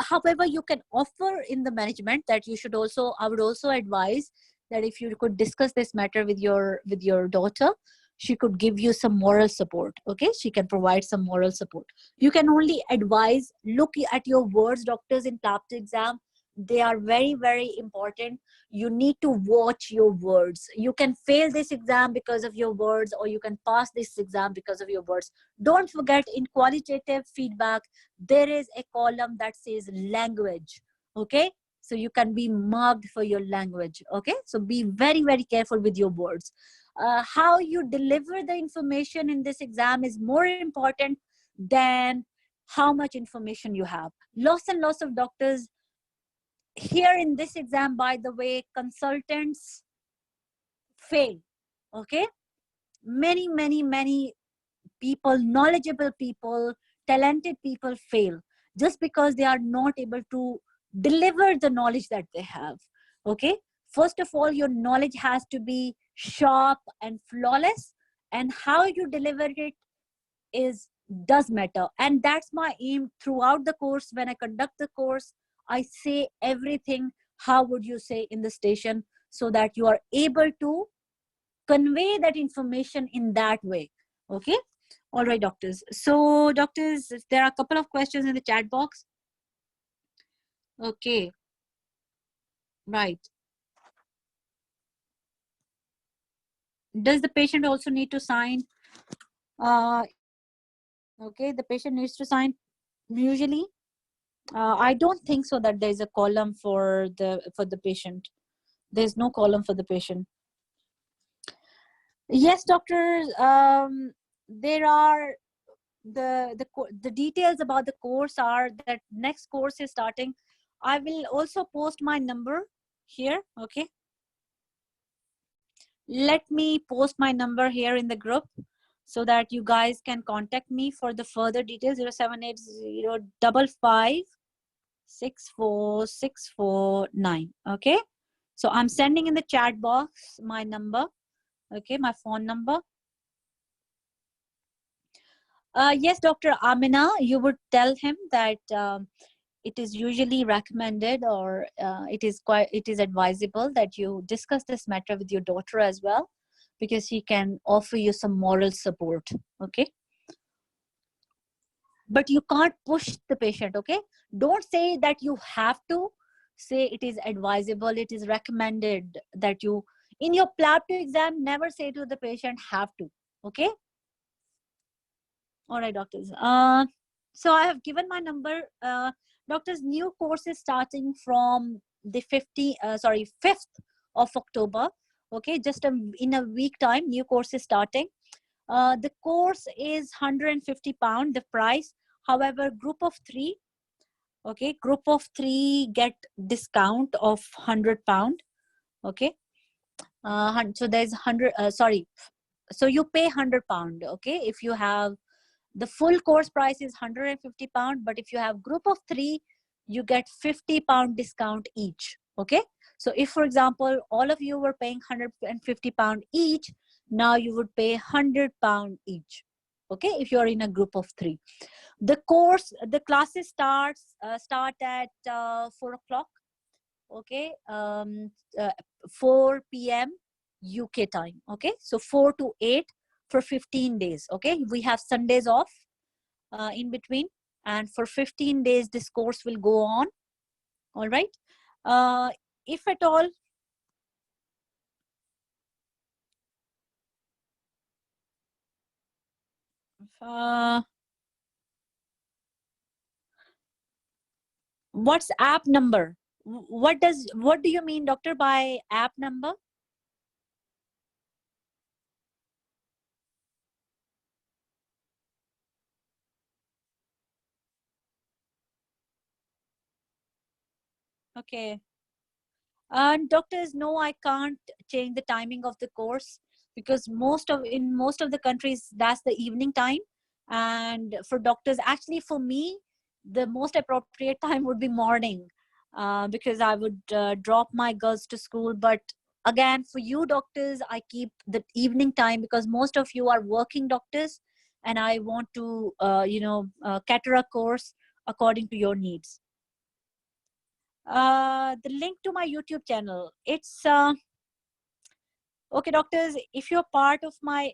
however, you can offer in the management that I would also advise that if you could discuss this matter with your daughter, she could give you some moral support. Okay, she can provide some moral support. You can only advise, look at your words, doctors, in Plab exam. They are very, very important. You need to watch your words. You can fail this exam because of your words, or you can pass this exam because of your words. Don't forget, in qualitative feedback, there is a column that says language. Okay, so you can be marked for your language. Okay, so be very, very careful with your words. How you deliver the information in this exam is more important than how much information you have. Lots and lots of doctors here in this exam, by the way, consultants fail. Okay, many people, knowledgeable people, talented people fail just because they are not able to deliver the knowledge that they have. Okay, first of all, your knowledge has to be sharp and flawless, and how you deliver it does matter. And that's my aim throughout the course. When I conduct the course, I say everything, how would you say in the station, so that you are able to convey that information in that way. Okay, all right, doctors. So doctors, there are a couple of questions in the chat box. Okay, right. Does the patient also need to sign? Okay, the patient needs to sign usually. I don't think so that there's a column for the patient. There's no column for the patient. Yes, doctors. There are the details about the course are that next course is starting. I will also post my number here. Okay, let me post my number here in the group so that you guys can contact me for the further details. 0780556469. Okay, so I'm sending in the chat box my number. Okay, my phone number. Yes, Dr. Amina, you would tell him that it is usually recommended, or it is advisable that you discuss this matter with your daughter as well, because he can offer you some moral support. Okay, but you can't push the patient. Okay, don't say that you have to. Say it is advisable, it is recommended that you, in your Plab exam, never say to the patient have to. Okay, all right, doctors. So I have given my number. Doctors, new course is starting from the 5th of October. Okay, just in a week time, new course is starting. The course is £150, the price. However, group of 3, okay, group of 3 get discount of £100. Okay, so there's 100. So you pay £100. Okay, if you have the full course price is £150, but if you have group of 3, you get £50 discount each. Okay, so if, for example, all of you were paying £150 each, Now you would pay £100 each. Okay, if you are in a group of 3. The classes start at 4 o'clock. Okay, 4 p.m. UK time. Okay, so 4 to 8 for 15 days. Okay, we have Sundays off in between, and for 15 days this course will go on. All right. If at all what's app number? What do you mean, doctor, by app number? Okay. And doctors, no, I can't change the timing of the course, because in most of the countries that's the evening time. And for doctors, actually for me, the most appropriate time would be morning, because I would drop my girls to school. But again, for you doctors, I keep the evening time, because most of you are working doctors, and I want to cater a course according to your needs. The link to my YouTube channel, it's okay doctors, if you're part of my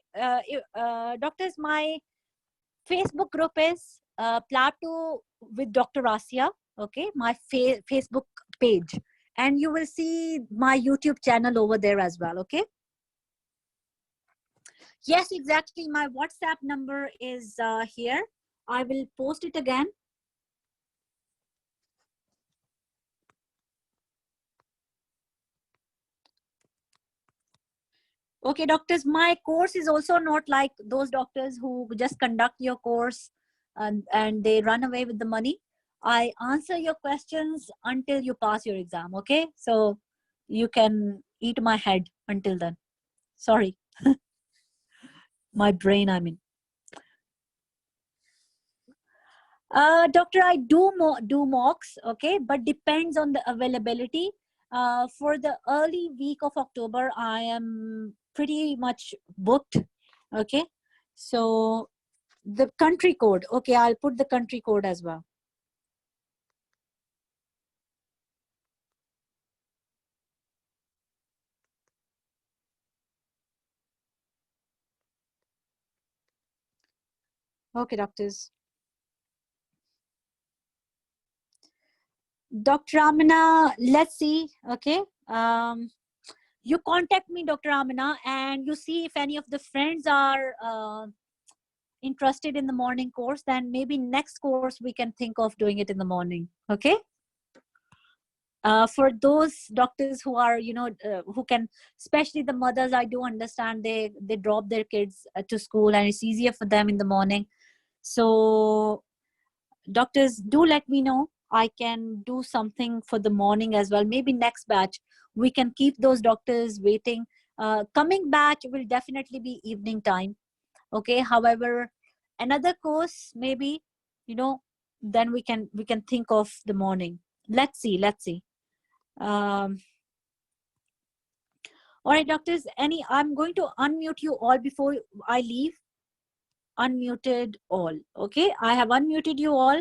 doctors, my Facebook group is Plab with Dr. Asia. Okay, my Facebook page, and you will see my YouTube channel over there as well. Okay, yes, exactly, my WhatsApp number is here. I will post it again. Okay, doctors, my course is also not like those doctors who just conduct your course and they run away with the money. I answer your questions until you pass your exam, okay? So you can eat my head until then. Sorry. My brain, I mean. Doctor, I do mocks, okay? But depends on the availability. For the early week of October, I am pretty much booked, okay? So the country code, okay, I'll put the country code as well. Okay, doctors. Dr. Amina, let's see, okay? You contact me, Dr. Amina, and you see if any of the friends are interested in the morning course, then maybe next course we can think of doing it in the morning, okay? For those doctors who are, who can, especially the mothers, I do understand they drop their kids to school and it's easier for them in the morning. So doctors, do let me know. I can do something for the morning as well. Maybe next batch, we can keep those doctors waiting. Coming batch will definitely be evening time. Okay. However, another course, maybe, then we can think of the morning. Let's see. All right, doctors, I'm going to unmute you all before I leave. Unmuted all. Okay. I have unmuted you all.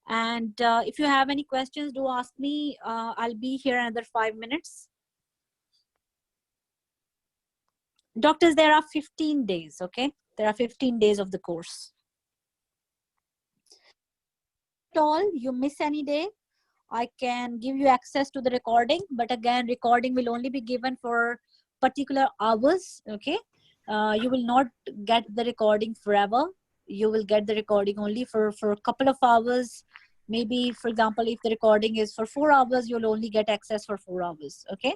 And if you have any questions, do ask me. I'll be here another 5 minutes. Doctors, there are 15 days, okay? There are 15 days of the course. At all, you miss any day, I can give you access to the recording. But again, recording will only be given for particular hours, okay? You will not get the recording forever. You will get the recording only for a couple of hours. Maybe, for example, if the recording is for 4 hours, you'll only get access for 4 hours, okay?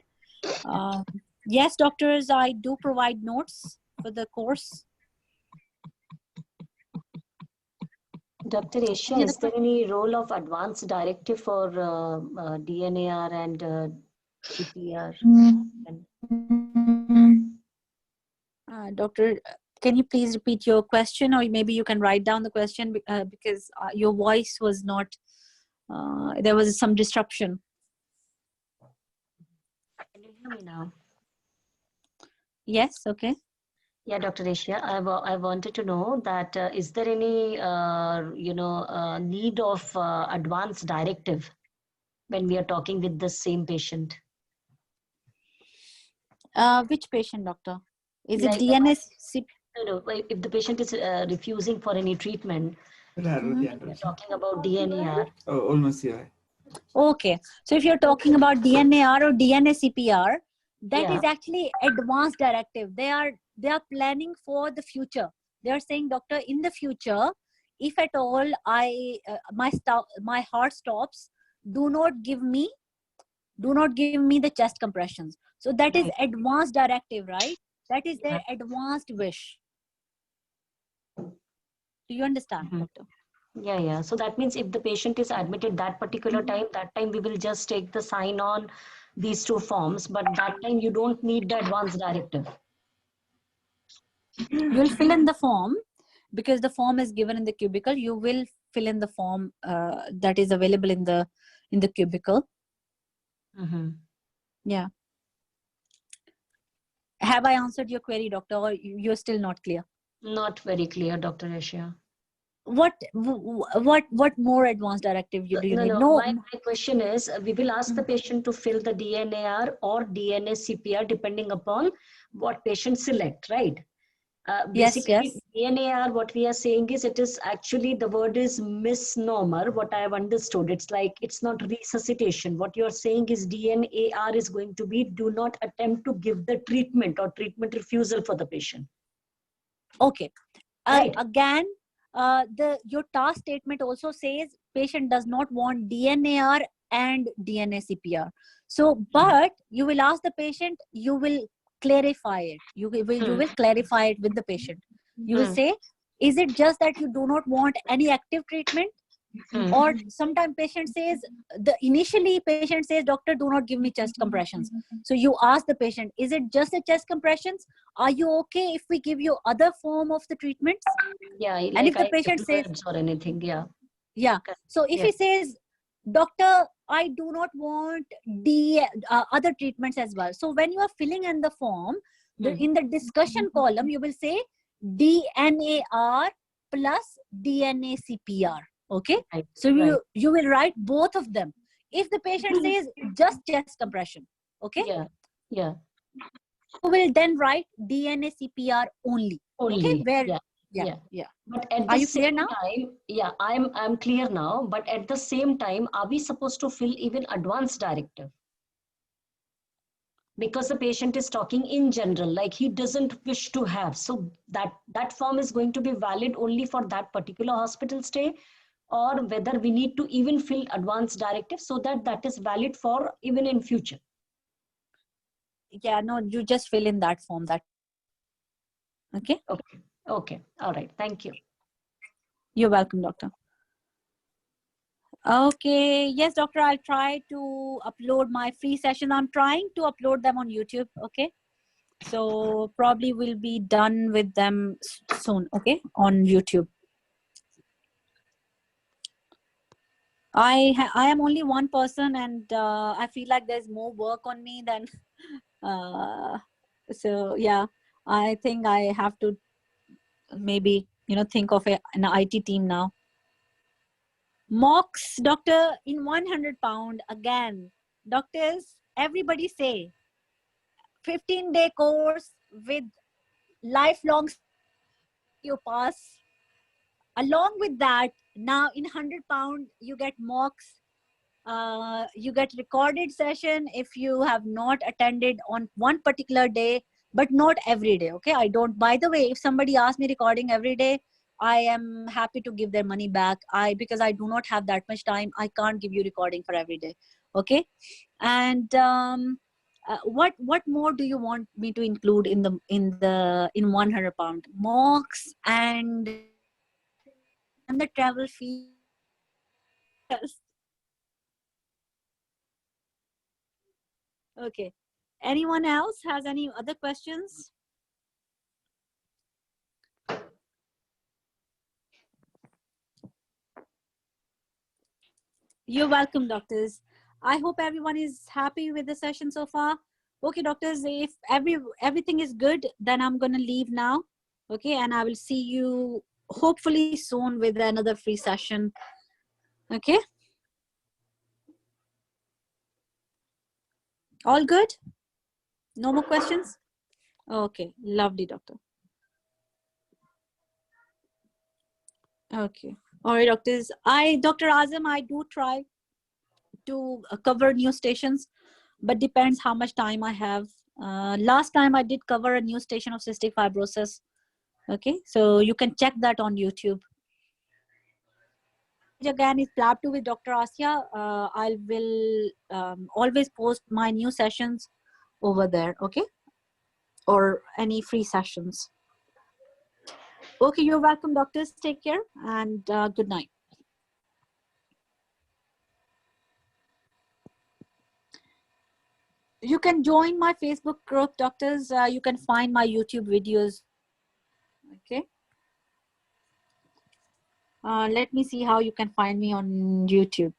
Yes, doctors, I do provide notes for the course. Dr. Asia, is there any role of advanced directive for DNAR and DPR? Doctor, can you please repeat your question, or maybe you can write down the question because your voice was not, there was some disruption. Can you hear me now? Yes, okay. Yeah, Dr. Asia, I wanted to know that is there any, need of advance directive when we are talking with the same patient? Which patient, doctor? Is it Like, DNS? no, if the patient is refusing for any treatment, we are talking about DNAR. Oh, almost, yeah. Okay, so if you're talking about DNAR or DNA CPR, that Yeah. is actually advanced directive. They are planning for the future. They are saying, doctor, in the future, if at all my heart stops, do not give me the chest compressions. So that is Right. advanced directive, right? That is their advanced wish. Do you understand, doctor? Yeah, yeah. So that means if the patient is admitted that particular time, that time we will just take the sign on these two forms, but that time you don't need the advance directive. You will fill in the form because the form is given in the cubicle. You will fill in the form that is available in the cubicle. Yeah. Have I answered your query, doctor, or you're still not clear? Not very clear, Dr. Asia. What more advanced directive do you need? No. My question is, we will ask the patient to fill the DNAR or DNA CPR depending upon what patient select, right? Basically, yes. DNAR, what we are saying is, it is actually, the word is misnomer, what I have understood. It's like, it's not resuscitation. What you're saying is DNAR is going to be, do not attempt to give the treatment or treatment refusal for the patient. Okay. Right. Again, your task statement also says patient does not want DNAR and DNA CPR. So, but you will ask the patient, you will clarify it. You will clarify it with the patient. You will say, is it just that you do not want any active treatment? Or sometimes patient says, initially patient says, doctor, do not give me chest compressions. So you ask the patient, is it just the chest compressions? Are you okay if we give you other form of the treatments? Yeah, like, and if the patient says or anything, yeah. Yeah. So if he says, doctor, I do not want other treatments as well. So when you are filling in the form, in the discussion column, you will say DNAR plus DNA CPR. Okay. So you will write both of them. If the patient says just chest compression, okay. Yeah. You will then write DNA CPR only. Only. Okay. Yeah. But at Are the you clear same now? time, yeah, I'm clear now. But at the same time, are we supposed to fill even advance directive? Because the patient is talking in general, like he doesn't wish to have. So that form is going to be valid only for that particular hospital stay, or whether we need to even fill advance directive so that is valid for even in future. Yeah, no, you just fill in that form. Okay. Okay. All right. Thank you. You're welcome, doctor. Okay. Yes, doctor, I'll try to upload my free session. I'm trying to upload them on YouTube. Okay. So probably we'll be done with them soon. Okay. On YouTube. I am only one person, and I feel like there's more work on me than so yeah, I think I have to maybe think of an IT team now. Mocks, doctor, in 100 pound again. Doctors, everybody say 15-day course with lifelong you pass. Along with that, now in 100 pound you get mocks. You get recorded session if you have not attended on one particular day, but not every day. Okay, I don't, by the way, if somebody asks me recording every day, I am happy to give their money back. Because I do not have that much time, I can't give you recording for every day. Okay. And what more do you want me to include in 100 pound? Mocks and the travel fee. Yes. Okay. Anyone else has any other questions? You're welcome, doctors. I hope everyone is happy with the session so far. Okay, doctors, if everything is good, then I'm going to leave now. Okay, and I will see you hopefully soon with another free session. Okay. All good? No more questions? Okay, lovely, doctor. Okay. All right, doctors. Dr. Azam, I do try to cover new stations, but depends how much time I have. Last time I did cover a new station of cystic fibrosis. Okay, so you can check that on YouTube. Again, is Plab 2 with Dr. Asya. I will always post my new sessions over there. Okay, or any free sessions. Okay, you're welcome, doctors. Take care and good night. You can join my Facebook group, doctors. You can find my YouTube videos. Okay. Let me see how you can find me on YouTube.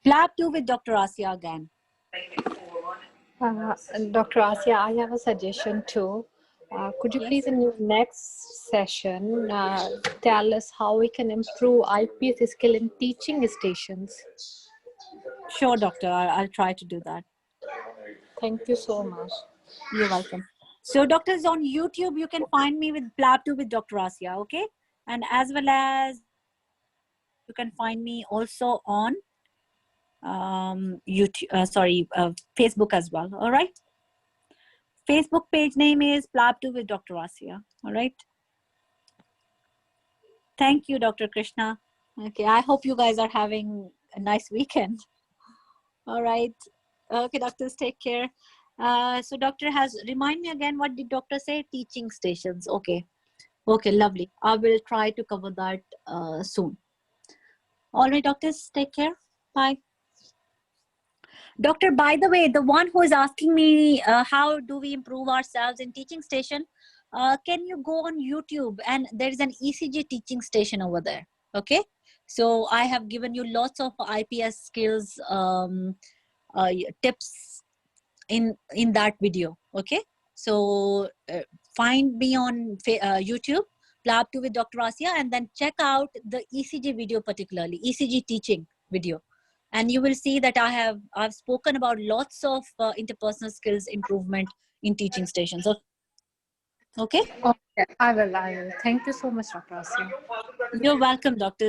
Plab 2 with Dr. Asya again. Dr. Asya, I have a suggestion too. Could you Yes. please in your next session tell us how we can improve IPS skill in teaching stations? Sure, doctor. I'll try to do that. Thank you so much. You're welcome. So doctors, on YouTube, you can find me with Plab 2 with Dr. Asya, okay? And as well as you can find me also on YouTube, Facebook as well, all right? Facebook page name is Plab 2 with Dr. Asya, all right? Thank you, Dr. Krishna. Okay, I hope you guys are having a nice weekend. All right. Okay, doctors, take care. So doctor has, remind me again, what did doctor say? Teaching stations. Okay. Okay, lovely. I will try to cover that soon. All right, doctors, take care. Bye. Doctor, by the way, the one who is asking me how do we improve ourselves in teaching station, can you go on YouTube and there is an ECG teaching station over there. Okay. So I have given you lots of IPS skills tips in that video. Okay. So find me on YouTube, Plab 2 with Dr. Asya, and then check out the ECG video, particularly ECG teaching video. And you will see that I've spoken about lots of interpersonal skills improvement in teaching stations. Okay. Okay, I will. Thank you so much, Dr. Asya. You're welcome, doctor.